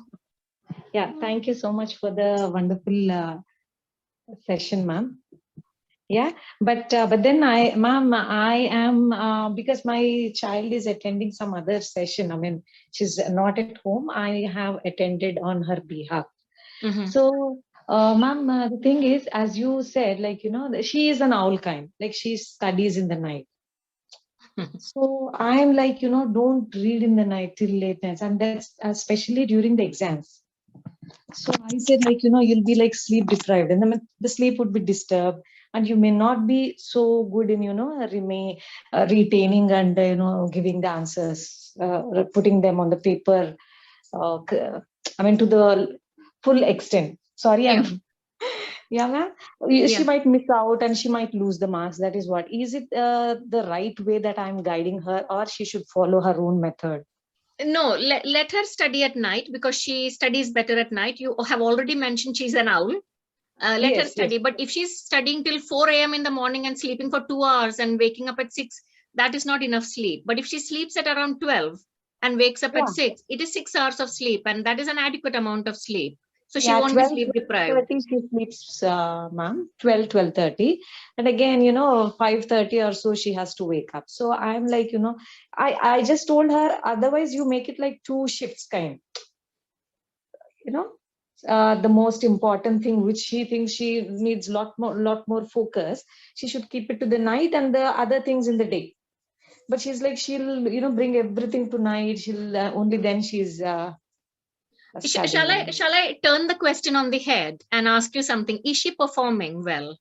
Thank you so much for the wonderful session, ma'am. Yeah, but then I am because my child is attending some other session. I mean, she's not at home. I have attended on her behalf. Mm-hmm. So, ma'am, the thing is, as you said, like, you know, she is an owl kind. Like, she studies in the night. So I'm like, you know, don't read in the night till late nights, and that's especially during the exams. So I said, like, you know, you'll be like sleep deprived, and then the sleep would be disturbed, and you may not be so good in, you know, retaining and, you know, giving the answers, putting them on the paper. I mean, to the full extent. Sorry, Yeah. Yeah, ma'am. She might miss out and she might lose the marks. That is what. Is it the right way that I'm guiding her, or she should follow her own method? No, let her study at night, because she studies better at night. You have already mentioned she's an owl. Let her study. Yes. But if she's studying till 4 a.m. in the morning and sleeping for 2 hours and waking up at 6, that is not enough sleep. But if she sleeps at around 12 and wakes up at 6, it is 6 hours of sleep, and that is an adequate amount of sleep. So she won't be sleep deprived. 12:30 she sleeps, ma'am, 12:30. And again, you know, 5:30 or so she has to wake up. So I'm like, you know, I just told her, otherwise you make it like 2 shifts kind. You know, the most important thing which she thinks she needs lot more focus, she should keep it to the night, and the other things in the day. But she's like, she'll, you know, bring everything to night. She'll only then she's Shall I turn the question on the head and ask you something? Is she performing well?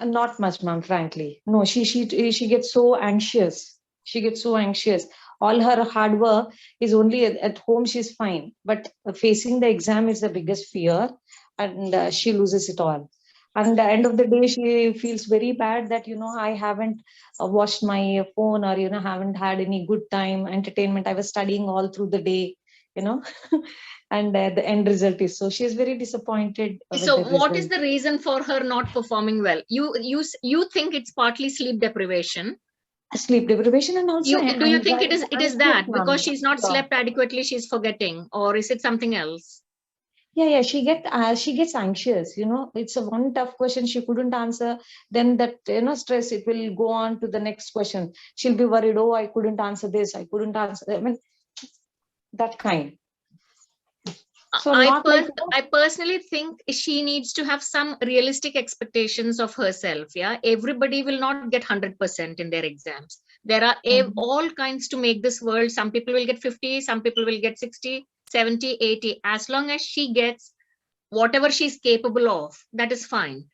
Not much, ma'am, frankly. No, she gets so anxious. She gets so anxious. All her hard work is only at home. She's fine, but facing the exam is the biggest fear, and she loses it all. And at the end of the day, she feels very bad that, you know, I haven't watched my phone, or, you know, haven't had any good time, entertainment. I was studying all through the day, you know, and the end result is, so she is very disappointed. So what is the reason for her not performing well? You think it's partly sleep deprivation? Sleep deprivation, and also do you think it is that because she's not slept adequately, she's forgetting, or is it something else? Yeah, she gets anxious, you know. It's a one tough question she couldn't answer, then that, you know, stress, it will go on to the next question. She'll be worried, oh, I couldn't answer this, I couldn't answer, I mean, that kind. So I personally think she needs to have some realistic expectations of herself. Yeah, everybody will not get 100% in their exams. There are all kinds to make this world. Some people will get 50, some people will get 60, 70, 80. As long as she gets whatever she's capable of, that is fine.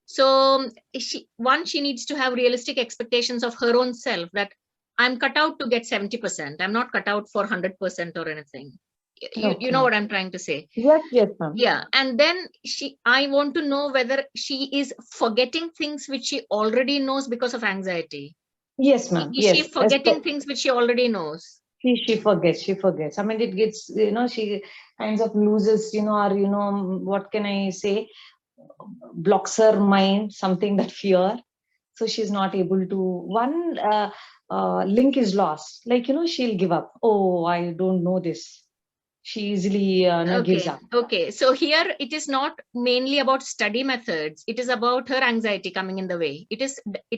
So she needs to have realistic expectations of her own self, that I'm cut out to get 70%. I'm not cut out for 100% or anything. You know what I'm trying to say? Yes, ma'am. Yeah, and then I want to know whether she is forgetting things which she already knows because of anxiety. Yes, ma'am. Is she forgetting things which she already knows? She forgets. I mean, it gets, you know, she kinds of loses, you know, or, you know, what can I say? blocks her mind, something that fear. So she's not able to, one link is lost. Like, she'll give up. Oh, I don't know this. She easily gives up. Okay. So here it is not mainly about study methods. It is about her anxiety coming in the way. It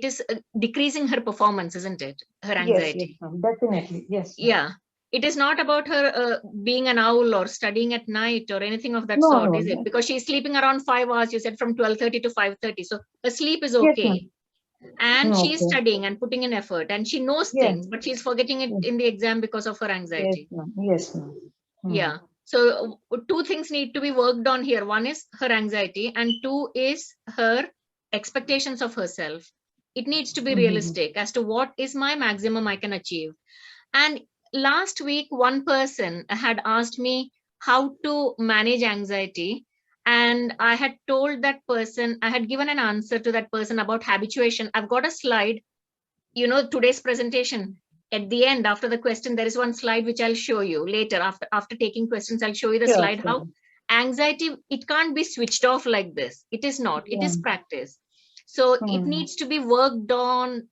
is decreasing her performance, isn't it? Her anxiety. Yes, definitely. Yes. Yeah. It is not about her being an owl or studying at night or anything of that No, sort, no, is it? no. Because she's sleeping around 5 hours, you said, from 12:30 to 5:30. So her sleep is okay. And she's Okay. studying and putting in effort and she knows things, but she's forgetting it in the exam because of her anxiety. Yes, ma'am. Yeah. So two things need to be worked on here. One is her anxiety and two is her expectations of herself. It needs to be realistic as to what is my maximum I can achieve. And last week, one person had asked me how to manage anxiety. And I had told that person, I had given an answer to that person about habituation. I've got a slide, today's presentation. At the end, after the question, there is one slide which I'll show you later. After taking questions, I'll show you the slide. How anxiety, it can't be switched off like this. It is not. It is practice. So it needs to be worked on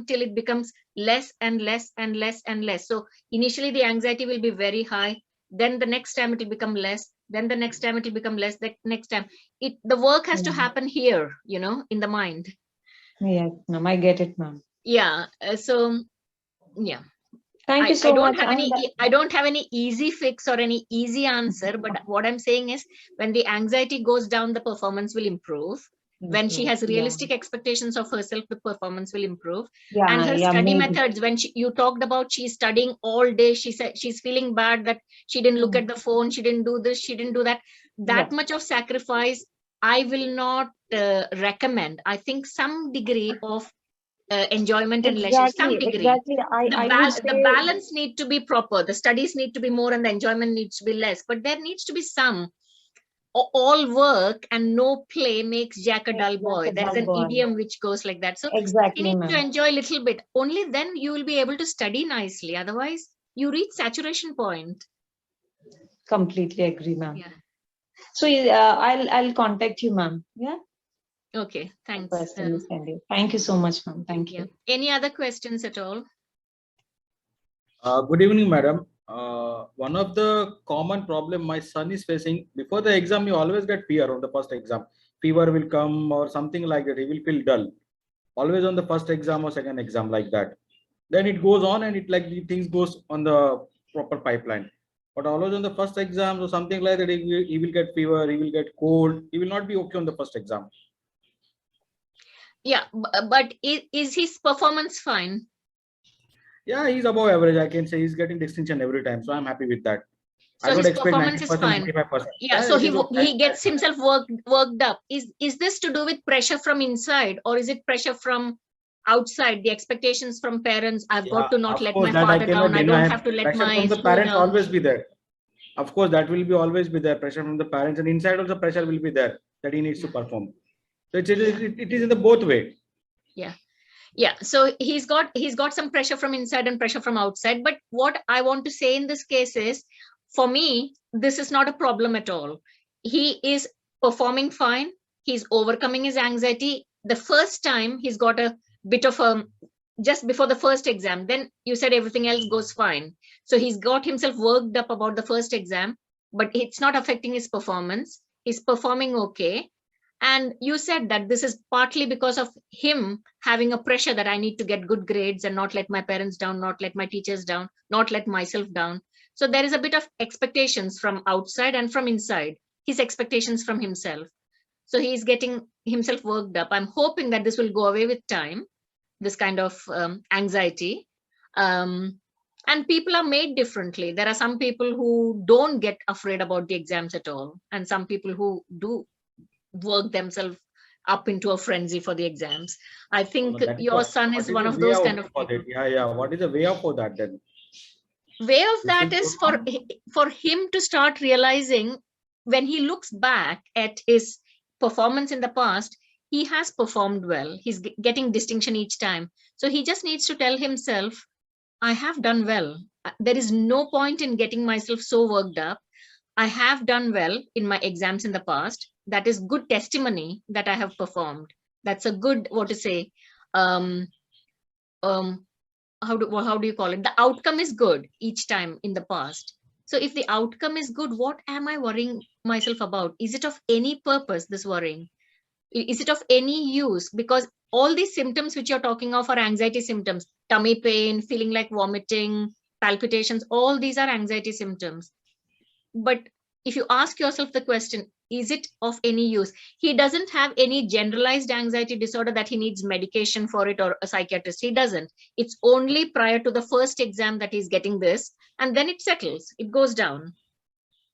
till it becomes less and less and less and less. So initially the anxiety will be very high. Then the next time it will become less. Then the next time it will become less. The next time the work has to happen here, in the mind. Yes, ma'am. I get it, ma'am. Yeah. So yeah. Thank you so much. I don't have any easy fix or any easy answer, but what I'm saying is when the anxiety goes down, the performance will improve. When she has realistic expectations of herself, the performance will improve. And her study methods, when you talked about she's studying all day, she said she's feeling bad that she didn't look at the phone, she didn't do this, she didn't do that. That much of sacrifice, I will not recommend. I think some degree of enjoyment and leisure, some degree. The balance need to be proper. The studies need to be more and the enjoyment needs to be less. But there needs to be some. All work and no play makes Jack a dull boy. There's an idiom which goes like that. So you need to enjoy a little bit. Only then you will be able to study nicely. Otherwise, you reach saturation point. Completely agree, ma'am. Yeah. So I'll contact you, ma'am. Yeah. Okay, thanks. Thank you so much, ma'am. Thank you. Any other questions at all? Good evening, madam. One of the common problem my son is facing, before the exam, you always get fear on the first exam. Fever will come or something like that. He will feel dull. Always on the first exam or second exam like that. Then it goes on and it like the things goes on the proper pipeline. But always on the first exam or something like that, he will get fever, he will get cold. He will not be okay on the first exam. Yeah, but is his performance fine? Yeah, he's above average. I can say he's getting distinction every time. So I'm happy with that. So his performance is fine. 95%. Yeah, so he gets himself worked up. Is this to do with pressure from inside or is it pressure from outside? The expectations from parents. I've got to not let my father down. I don't have to let my pressure from the parents always be there. Of course, that will be always be there. Pressure from the parents and inside also pressure will be there that he needs to perform. So it is in the both way. Yeah. Yeah, so he's got some pressure from inside and pressure from outside. But what I want to say in this case is, for me, this is not a problem at all. He is performing fine. He's overcoming his anxiety. The first time he's got a bit of just before the first exam, then you said everything else goes fine. So he's got himself worked up about the first exam, but it's not affecting his performance. He's performing okay. And you said that this is partly because of him having a pressure that I need to get good grades and not let my parents down, not let my teachers down, not let myself down. So there is a bit of expectations from outside and from inside, his expectations from himself. So he's getting himself worked up. I'm hoping that this will go away with time, this kind of anxiety. And people are made differently. There are some people who don't get afraid about the exams at all. And some people who do work themselves up into a frenzy for the exams. I think your son is one of those kind of people. Yeah. What is the way out for that then? Way of that is for him to start realizing when he looks back at his performance in the past, he has performed well. He's getting distinction each time. So he just needs to tell himself, I have done well. There is no point in getting myself so worked up. I have done well in my exams in the past. That is good testimony that I have performed. That's a good, what to say, um, how do you call it? The outcome is good each time in the past. So if the outcome is good, what am I worrying myself about? Is it of any purpose, this worrying? Is it of any use? Because all these symptoms which you're talking of are anxiety symptoms. Tummy pain, feeling like vomiting, palpitations, all these are anxiety symptoms. But if you ask yourself the question, is it of any use? He doesn't have any generalized anxiety disorder that he needs medication for it or a psychiatrist. He doesn't. It's only prior to the first exam that he's getting this, and then it settles, it goes down.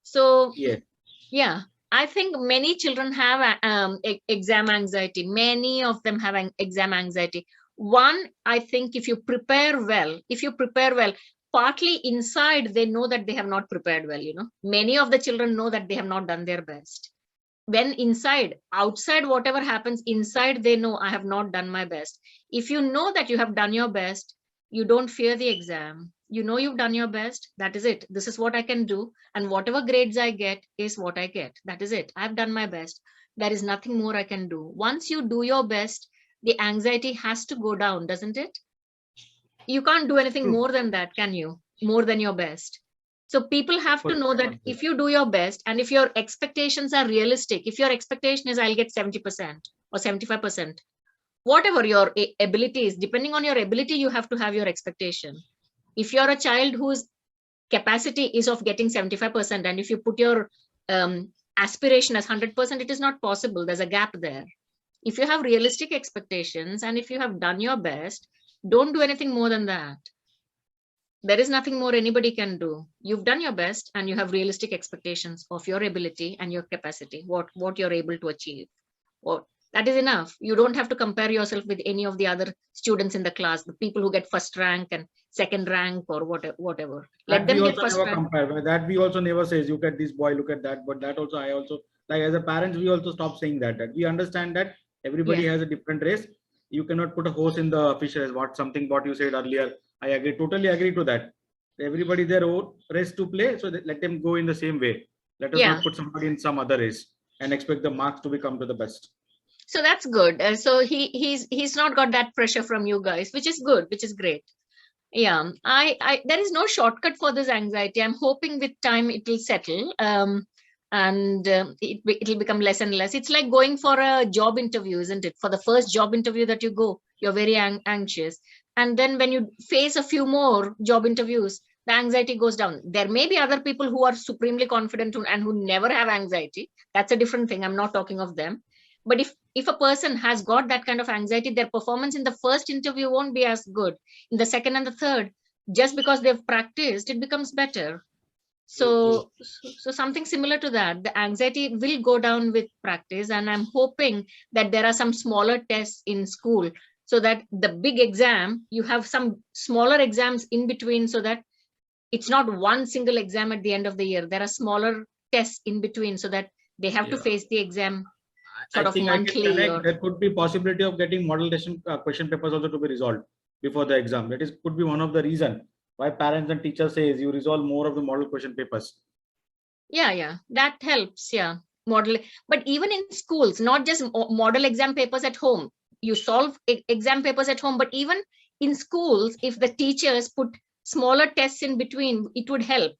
So yeah, I think many children have exam anxiety. Many of them have exam anxiety. One, I think if you prepare well, partly inside they know that they have not prepared well. Many of the children know that they have not done their best. When inside, outside, whatever happens, inside they know I have not done my best. If you know that you have done your best, you don't fear the exam. You know you've done your best. That is it. This is what I can do. And whatever grades I get is what I get. That is it. I've done my best. There is nothing more I can do. Once you do your best, the anxiety has to go down, doesn't it? You can't do anything more than that, can you? More than your best. So people have to know that if you do your best and if your expectations are realistic, if your expectation is I'll get 70% or 75%, whatever your ability is, depending on your ability, you have to have your expectation. If you're a child whose capacity is of getting 75%, and if you put your aspiration as 100%, it is not possible. There's a gap there. If you have realistic expectations and if you have done your best, don't do anything more than that. There is nothing more anybody can do. You've done your best and you have realistic expectations of your ability and your capacity, what you're able to achieve. Or that is enough. You don't have to compare yourself with any of the other students in the class, the people who get first rank and second rank or whatever. Let them get first rank. That we also never says, look at this boy, look at that. But that also, I also, like as a parent, we also stop saying that we understand that everybody has a different race. You cannot put a horse in the fish race. What you said earlier. I agree, totally agree to that. Everybody their own race to play, so let them go in the same way. Let us not put somebody in some other race and expect the marks to become to the best. So that's good. So he's not got that pressure from you guys, which is good, which is great. Yeah, there is no shortcut for this anxiety. I'm hoping with time it will settle. And it will become less and less. It's like going for a job interview, isn't it? For the first job interview that you go, you're very anxious. And then when you face a few more job interviews, the anxiety goes down. There may be other people who are supremely confident and who never have anxiety. That's a different thing. I'm not talking of them. But if a person has got that kind of anxiety, their performance in the first interview won't be as good. In the second and the third, just because they've practiced, it becomes better. So something similar to that, the anxiety will go down with practice. And I'm hoping that there are some smaller tests in school so that the big exam, you have some smaller exams in between so that it's not one single exam at the end of the year. There are smaller tests in between so that they have to face the exam sort of monthly. There could be possibility of getting model question papers also to be resolved before the exam. That could be one of the reason why parents and teachers says you resolve more of the model question papers. Yeah, that helps. Yeah, model. But even in schools, not just model exam papers at home. You solve exam papers at home, but even in schools, if the teachers put smaller tests in between, it would help.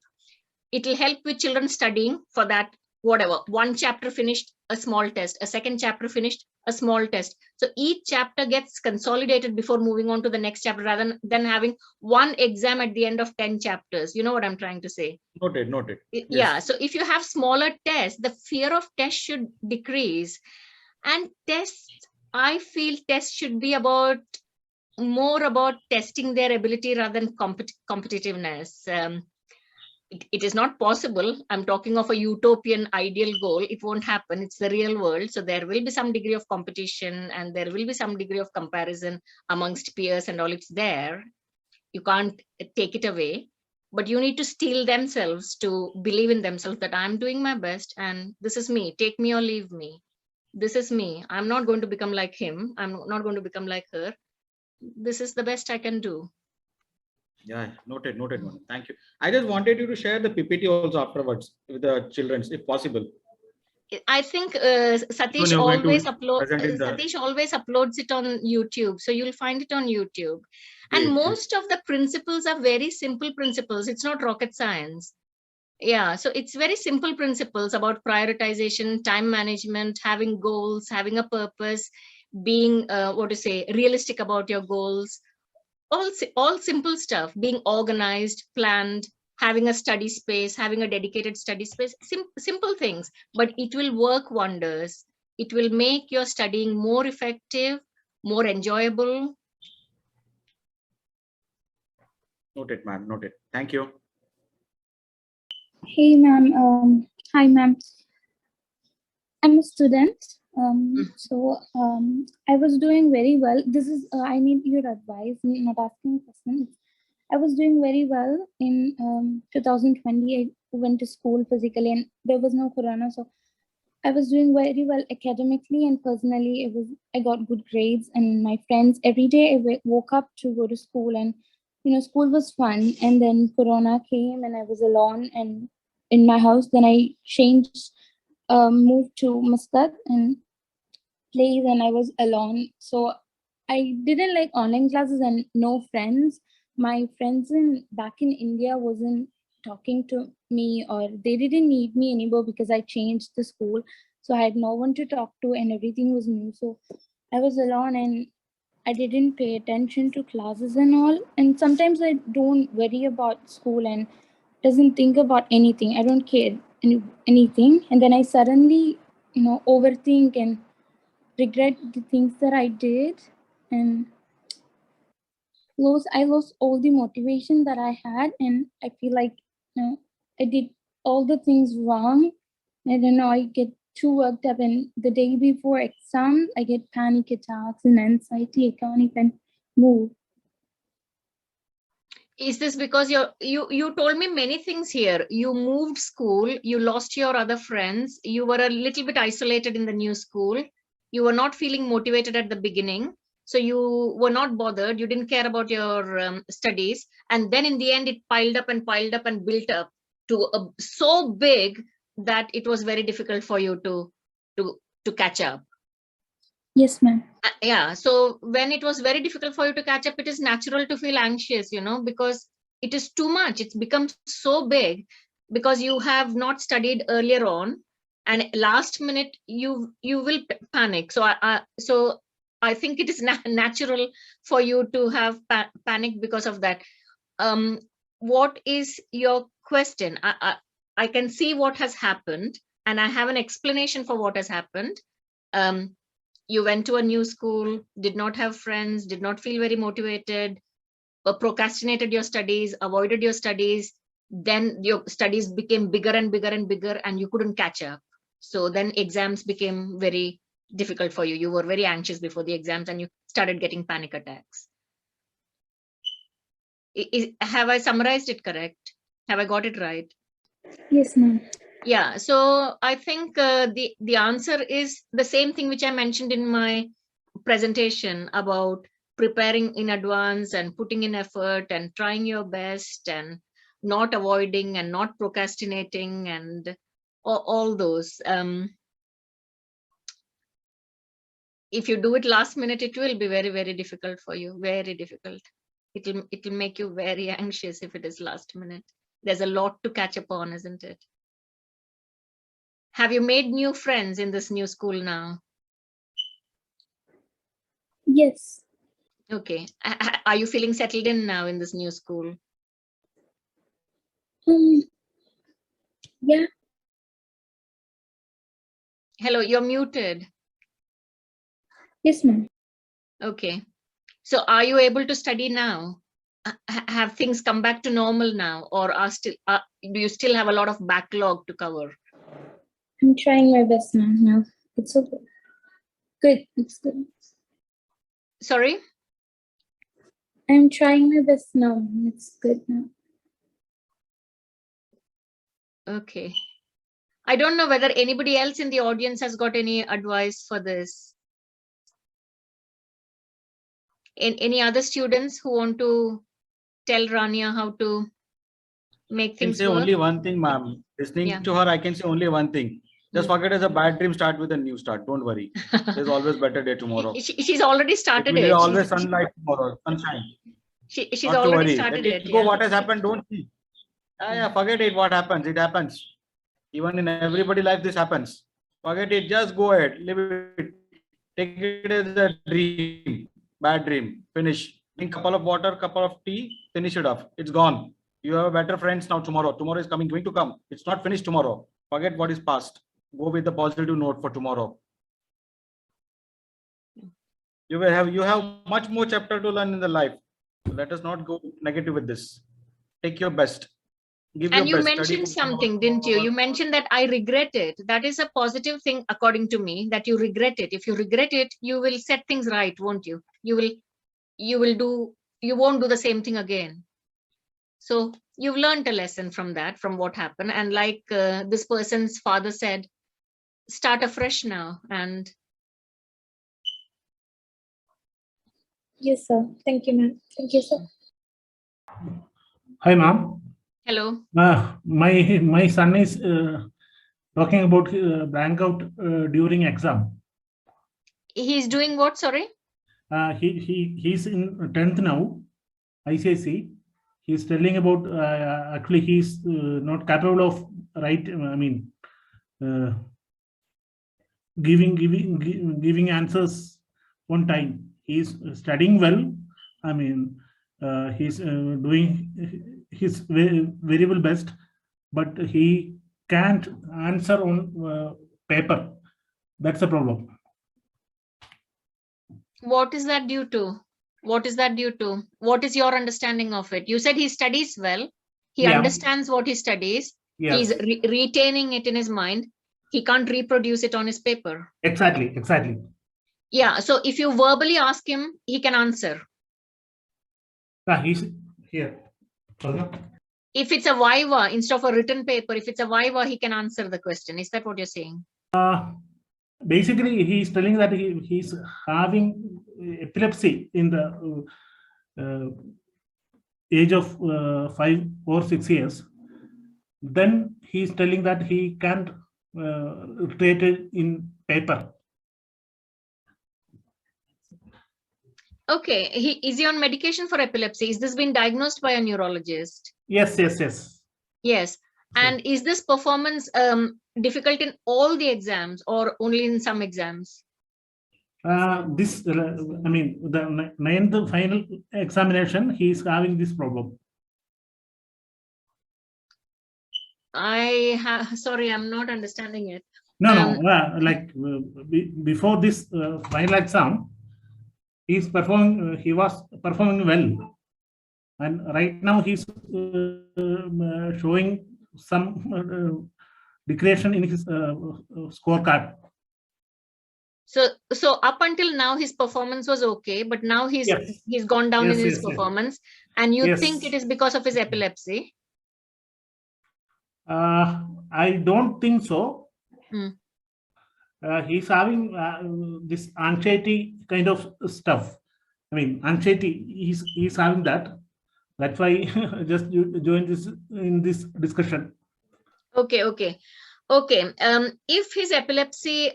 It will help with children studying for that, whatever. One chapter finished, a small test. A second chapter finished, a small test. So each chapter gets consolidated before moving on to the next chapter rather than having one exam at the end of 10 chapters. You know what I'm trying to say? Noted. Yeah. Yes. So if you have smaller tests, the fear of tests should decrease. And tests, I feel tests should be more about testing their ability rather than competitiveness. It is not possible. I'm talking of a utopian ideal goal. It won't happen. It's the real world. So there will be some degree of competition and there will be some degree of comparison amongst peers and all. It's there. You can't take it away, but you need to steel themselves to believe in themselves that I'm doing my best and this is me. Take me or leave me. This is me. I'm not going to become like him. I'm not going to become like her. This is the best I can do. Yeah, noted, madam. Thank you. I just wanted you to share the PPT also afterwards with the children, if possible. I think Soon you're going to present in the. Satish always uploads it on YouTube, so you'll find it on YouTube. And Great, great. most of the principles are very simple principles. It's not rocket science. Yeah, so it's very simple principles about prioritization, time management, having goals, having a purpose, being realistic about your goals. All simple stuff, being organized, planned, having a study space, having a dedicated study space, simple things, but it will work wonders. It will make your studying more effective, more enjoyable. Noted, ma'am. Noted. Thank you. Hey, ma'am. Hi, ma'am. I'm a student. I was doing very well. This is, I need your advice, not asking questions. I was doing very well in 2020. I went to school physically and there was no corona. So I was doing very well academically and personally. I got good grades and my friends, every day I woke up to go to school and, school was fun. And then corona came and I was alone and in my house. Then I moved to Muscat and place and I was alone. So I didn't like online classes and no friends. My friends back in India wasn't talking to me or they didn't need me anymore because I changed the school. So I had no one to talk to and everything was new. So I was alone and I didn't pay attention to classes and all. And sometimes I don't worry about school and doesn't think about anything. I don't care anything. And then I suddenly, overthink and regret the things that I did. And I lost all the motivation that I had. And I feel like, I did all the things wrong. And then I get too worked up. And the day before exam, I get panic attacks and anxiety. I can't even move. Is this because you told me many things here? You moved school, you lost your other friends, you were a little bit isolated in the new school, you were not feeling motivated at the beginning, so you were not bothered, you didn't care about your studies, and then in the end it piled up and built up to so big that it was very difficult for you to catch up. Yes, ma'am. Yeah, so when it was very difficult for you to catch up, it is natural to feel anxious, because it is too much. It's become so big because you have not studied earlier on, and last minute you will panic. So I think it is natural for you to have panic because of that. What is your question? I can see what has happened, and I have an explanation for what has happened. You went to a new school, did not have friends, did not feel very motivated, procrastinated your studies, avoided your studies. Then your studies became bigger and bigger and bigger, and you couldn't catch up. So then exams became very difficult for you. You were very anxious before the exams and you started getting panic attacks. Have I summarized it correct? Have I got it right? Yes, ma'am. Yeah, so I think the answer is the same thing which I mentioned in my presentation about preparing in advance and putting in effort and trying your best and not avoiding and not procrastinating and all those. If you do it last minute, it will be very, very difficult for you, very difficult. It'll make you very anxious if it is last minute. There's a lot to catch up on, isn't it? Have you made new friends in this new school now? Yes. Okay. Are you feeling settled in now in this new school? Yeah. Hello, you're muted. Yes, ma'am. Okay. So are you able to study now? Have things come back to normal now, or do you still have a lot of backlog to cover? I'm trying my best, ma'am. Now it's okay. Good. It's good. Sorry? I'm trying my best now. It's good now. Okay. I don't know whether anybody else in the audience has got any advice for this. Any other students who want to tell Rania how to make I can things say work? only one thing, ma'am. Listening Yeah. to her, I can say only one thing. Just forget as a bad dream, start with a new start. Don't worry. There's always better day tomorrow. She's already It started will be it. always sunlight tomorrow, sunshine. She's Not to already worry. started Let it it. go. Yeah. What has happened, don't see. Yeah, forget it. What happens, it happens. Even in everybody's life, this happens. Forget it. Just go ahead. Live it. Take it as a dream. Bad dream. Finish. Drink couple of water, couple of tea. Finish it off. It's gone. You have better friends now tomorrow. Tomorrow is coming, going to come. It's not finished tomorrow. Forget what is past. Go with the positive note for tomorrow. You have much more chapter to learn in the life. Let us not go negative with this. Take your best. Give And your you best. mentioned something, didn't you? You mentioned that I regret it. That is a positive thing, according to me, that you regret it. If you regret it, you will set things right, won't you? You won't do the same thing again. So you've learned a lesson from that, from what happened. And like this person's father said, start afresh now. And Yes, sir. Thank you, ma'am. Thank you, sir. Hi, ma'am. hello. My son is talking about blank out during exam. He's doing what? Sorry. He's in 10th now, ICSE. He's telling about actually he's not capable of giving answers on time. He's studying well. He's doing his very well best, but he can't answer on paper. That's the problem. What is that due to? What is that due to? What is your understanding of it? You said he studies well. He understands what he studies. Yes. He's retaining it in his mind. He can't reproduce it on his paper. Exactly. Yeah. So if you verbally ask him, he can answer. He's here. Okay. If it's a viva instead of a written paper, if it's a viva, he can answer the question. Is that what you're saying? Basically, he's telling that he's having epilepsy in the age of 5 or 6 years. Then he's telling that he can't treat it in paper. Okay. Is he on medication for epilepsy? Is this been diagnosed by a neurologist? Yes. Yes. And is this performance difficult in all the exams or only in some exams? The 9th final examination, he is having this problem. Sorry, I'm not understanding it. No. Before this final exam, he was performing well, and right now he's showing some degradation in his scorecard. So up until now his performance was okay, but now he's gone down in his performance, and you think it is because of his epilepsy? I don't think so. He's having this anxiety kind of stuff. Anxiety. He's having that. That's why just join this discussion. Okay. If his epilepsy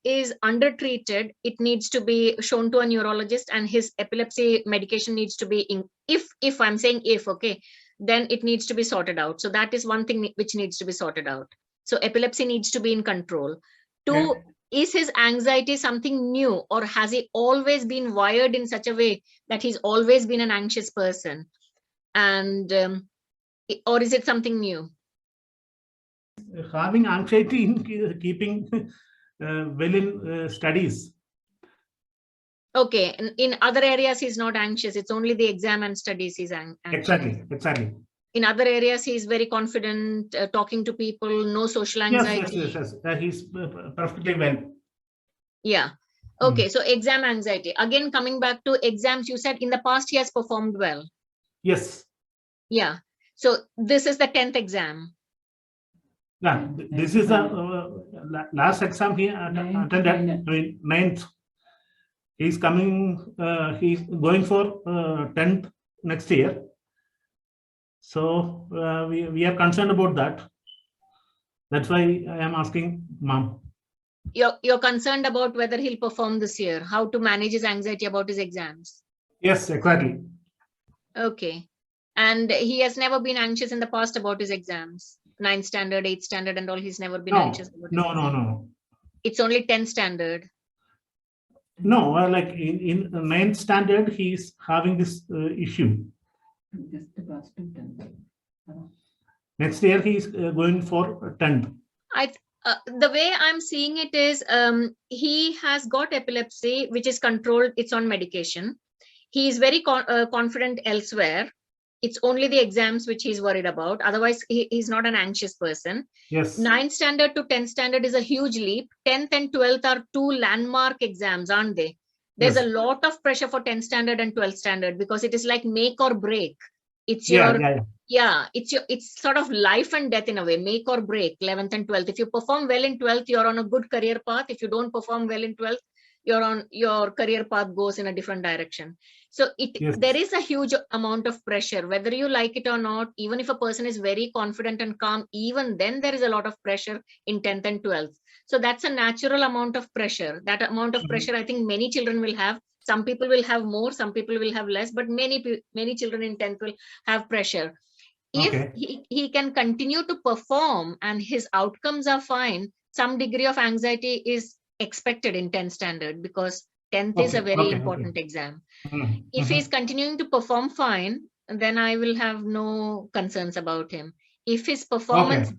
is undertreated, it needs to be shown to a neurologist, and his epilepsy medication needs to be if I'm saying if, okay, then it needs to be sorted out. So that is one thing which needs to be sorted out. So epilepsy needs to be in control. 2, is his anxiety something new, or has he always been wired in such a way that he's always been an anxious person, and or is it something new? Having anxiety in keeping well in studies. Okay, in other areas he's not anxious. It's only the exam and studies he's anxious. Exactly. In other areas he's very confident, talking to people, no social anxiety. Yes. He's perfectly well. Yeah. Okay, so exam anxiety. Again, coming back to exams, you said in the past he has performed well. Yes. Yeah. So this is the 10th exam. Yeah, this is the last exam he attended. 9th. He's going for 10th next year. So we are concerned about that. That's why I am asking, ma'am. You're concerned about whether he'll perform this year, how to manage his anxiety about his exams. Yes, exactly. Okay. And he has never been anxious in the past about his exams. 9th standard, 8th standard and all, he's never been anxious about his exams. No. It's only 10th standard. No, like in 9th standard, he's having this issue. Next year, he's going for 10th. The way I'm seeing it is he has got epilepsy, which is controlled. It's on medication. He is very confident elsewhere. It's only the exams which he's worried about. Otherwise, he's not an anxious person. Yes. 9th standard to 10th standard is a huge leap. 10th and 12th are two landmark exams, aren't they? There's a lot of pressure for 10th standard and 12th standard because it is like make or break. It's your it's sort of life and death in a way, make or break, 11th and 12th. If you perform well in 12th, you're on a good career path. If you don't perform well in 12th, your career path goes in a different direction. So there is a huge amount of pressure, whether you like it or not. Even if a person is very confident and calm, even then there is a lot of pressure in 10th and 12th. So that's a natural amount of pressure. That amount of pressure, I think many children will have. Some people will have more, some people will have less, but many children in 10th will have pressure. If he can continue to perform and his outcomes are fine, some degree of anxiety is expected in 10th standard because 10th is a very important exam. If he's continuing to perform fine, then I will have no concerns about him. If his performance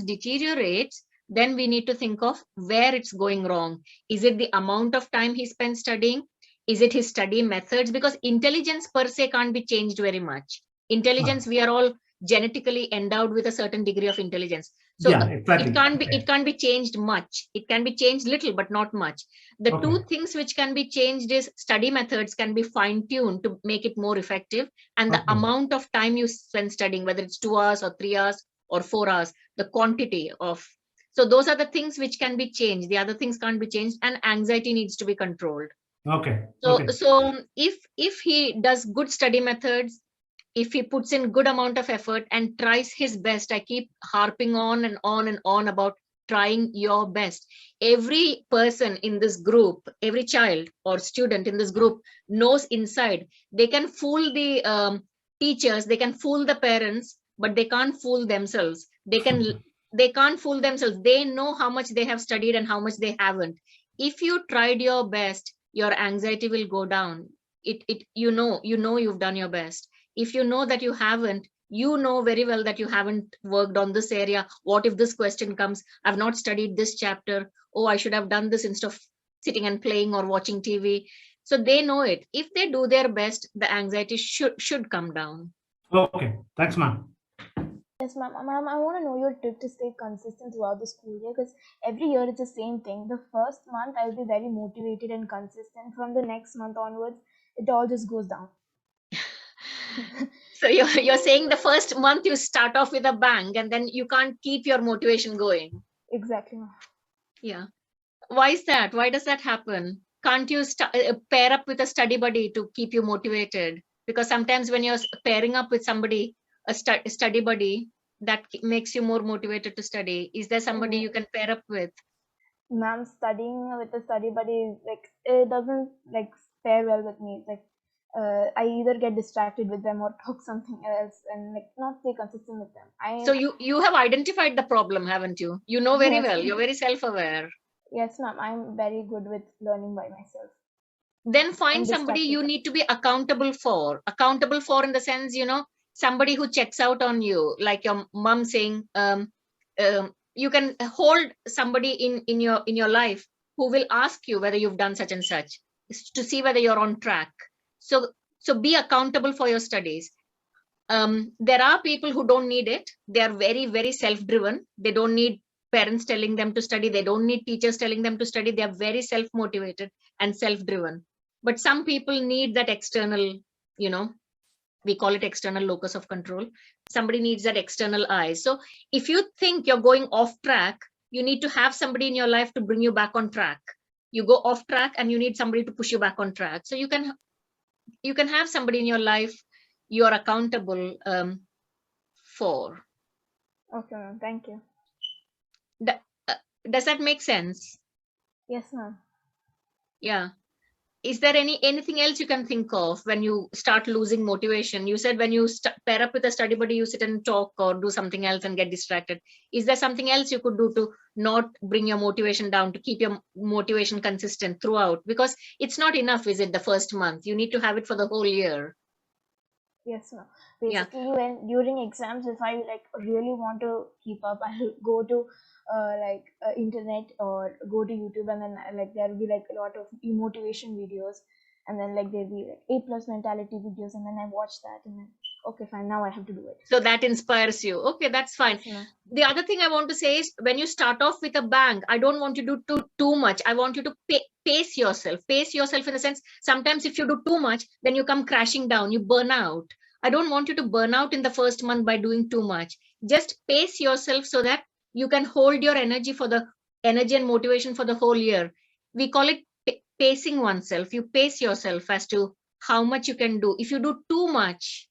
deteriorates, then we need to think of where it's going wrong. Is it the amount of time he spends studying? Is it his study methods? Because intelligence per se can't be changed very much. Intelligence, we are all genetically endowed with a certain degree of intelligence. So it can't be changed much. It can be changed little, but not much. The two things which can be changed is study methods can be fine-tuned to make it more effective. And the amount of time you spend studying, whether it's 2 hours or 3 hours or 4 hours, the quantity of. So those are the things which can be changed. The other things can't be changed, and anxiety needs to be controlled. So if he does good study methods, if he puts in good amount of effort and tries his best, I keep harping on and on and on about trying your best. Every person in this group, every child or student in this group knows inside. They can fool the teachers, they can fool the parents, but they can't fool themselves. They can't fool themselves. They know how much they have studied and how much they haven't. If you tried your best, your anxiety will go down. You know you've done your best. If you know that you haven't, you know very well that you haven't worked on this area. What if this question comes? I've not studied this chapter. Oh, I should have done this instead of sitting and playing or watching TV. So they know it. If they do their best, the anxiety should come down. Okay, thanks, ma'am. Yes, ma'am. Ma'am, I want to know your tip to stay consistent throughout the school year, because every year it's the same thing. The first month I'll be very motivated and consistent. From the next month onwards, it all just goes down. So you're saying the first month you start off with a bang and then you can't keep your motivation going. Exactly. Yeah. Why is that? Why does that happen? Can't you pair up with a study buddy to keep you motivated? Because sometimes when you're pairing up with somebody, a study buddy, that makes you more motivated to study. Is there somebody you can pair up with? Ma'am, studying with a study buddy, it doesn't pair well with me. I either get distracted with them or talk something else and not stay consistent with them. So you have identified the problem, haven't you? You know very well. You're very self-aware. Yes, ma'am. I'm very good with learning by myself. Then find somebody you need to be accountable for. Accountable for in the sense, somebody who checks out on you, like your mom saying, you can hold somebody in your life who will ask you whether you've done such and such to see whether you're on track. So be accountable for your studies. There are people who don't need it. They are very, very self-driven. They don't need parents telling them to study. They don't need teachers telling them to study. They are very self-motivated and self-driven. But some people need that external, we call it external locus of control. Somebody needs that external eye. So if you think you're going off track, you need to have somebody in your life to bring you back on track. You go off track and you need somebody to push you back on track. So you can have somebody in your life you are accountable for. Okay, ma'am. Thank you. Does that make sense? Yes, ma'am. Yeah. Is there anything else you can think of when you start losing motivation? You said when you pair up with a study buddy, you sit and talk or do something else and get distracted. Is there something else you could do to not bring your motivation down, to keep your motivation consistent throughout? Because it's not enough, is it, the first month? You need to have it for the whole year. Yes, ma'am. Yeah. Basically, when during exams, if I like really want to keep up, I'll go to internet or go to YouTube, and then like there'll be like a lot of motivation videos, and then like there'll be like A+ mentality videos, and then I watch that, and then okay, fine, now I have to do it. So that inspires you. Okay, that's fine. Yes, the other thing I want to say is, when you start off with a bang, I don't want you to do too much. I want you to pace yourself. Pace yourself in the sense, sometimes if you do too much, then you come crashing down, you burn out. I don't want you to burn out in the first month by doing too much. Just pace yourself so that you can hold your energy and motivation for the whole year. We call it pacing oneself. You pace yourself as to how much you can do. If you do too much,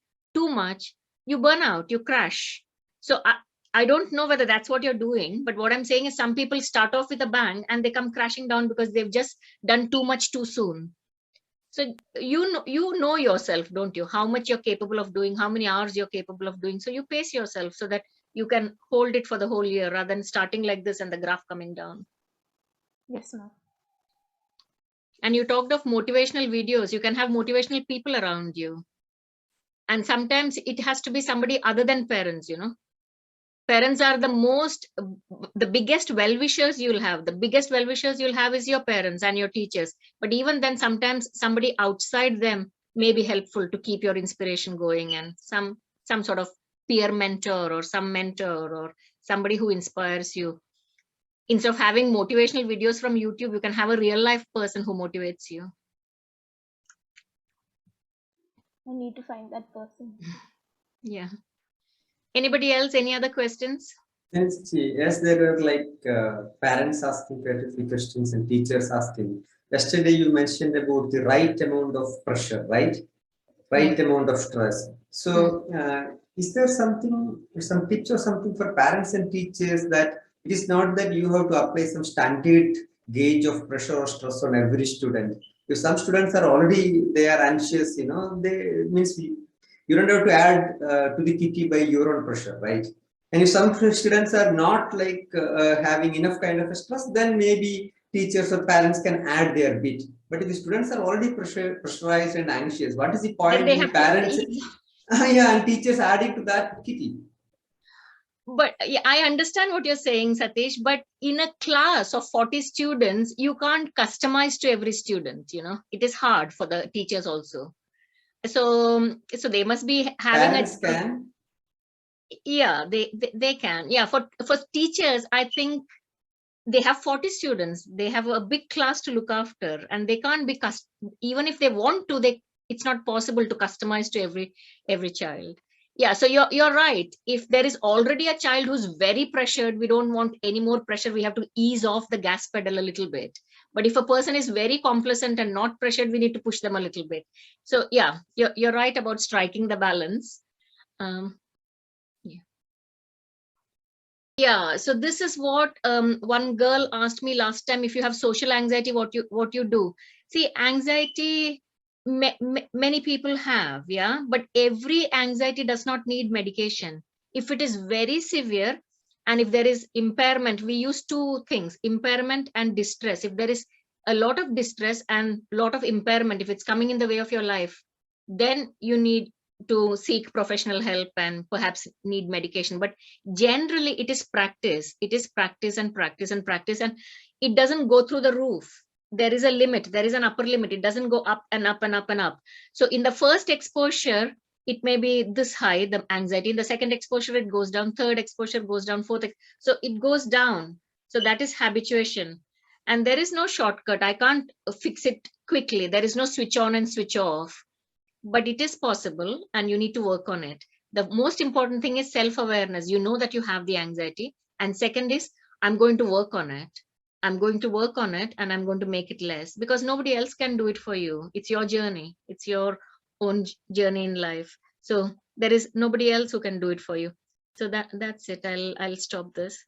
you burn out, you crash. So I don't know whether that's what you're doing, but what I'm saying is some people start off with a bang and they come crashing down because they've just done too much too soon. So you know yourself, don't you? How much you're capable of doing, how many hours you're capable of doing. So you pace yourself so that you can hold it for the whole year rather than starting like this and the graph coming down. Yes, ma'am. And you talked of motivational videos. You can have motivational people around you. And sometimes it has to be somebody other than parents, Parents are the biggest well-wishers you'll have. The biggest well-wishers you'll have is your parents and your teachers. But even then, sometimes somebody outside them may be helpful to keep your inspiration going, and some sort of peer mentor or some mentor or somebody who inspires you. Instead of having motivational videos from YouTube, you can have a real life person who motivates you. I need to find that person. Yeah. Anybody else? Any other questions? Yes, there are like parents asking quite a few questions and teachers asking. Yesterday you mentioned about the right amount of pressure, right? Right amount of stress. So is there some tips or something for parents and teachers, that it is not that you have to apply some standard gauge of pressure or stress on every student? If some students are already, they are anxious, they means you don't have to add to the kitty by your own pressure, right? And if some students are not like having enough kind of a stress, then maybe teachers or parents can add their bit. But if the students are already pressurized and anxious, what is the point in parents and teachers adding to that kitty? But yeah, I understand what you're saying, Satish, but in a class of 40 students, you can't customize to every student, It is hard for the teachers also. So they must be having parents can. Yeah, they can. Yeah, for teachers, I think they have 40 students. They have a big class to look after, and they can't be even if they want to, it's not possible to customize to every child. Yeah, so you're right. If there is already a child who's very pressured, we don't want any more pressure. We have to ease off the gas pedal a little bit. But if a person is very complacent and not pressured, we need to push them a little bit. So yeah, you're right about striking the balance. Yeah, so this is what one girl asked me last time. If you have social anxiety, what you do? See, anxiety, many people have, yeah, but every anxiety does not need medication. If it is very severe, and if there is impairment, we use two things: impairment and distress. If there is a lot of distress and a lot of impairment, if it's coming in the way of your life, then you need to seek professional help and perhaps need medication. But generally it is practice and practice and practice, and it doesn't go through the roof. There is a limit, there is an upper limit. It doesn't go up and up and up and up. So in the first exposure, it may be this high, the anxiety. In the second exposure, it goes down. Third exposure goes down. Fourth, so it goes down. So that is habituation. And there is no shortcut. I can't fix it quickly. There is no switch on and switch off. But it is possible, and you need to work on it. The most important thing is self-awareness. You know that you have the anxiety. And second is, I'm going to work on it. I'm going to work on it, and I'm going to make it less, because nobody else can do it for you. It's your journey. It's your own journey in life. So there is nobody else who can do it for you. So that's it. I'll stop this.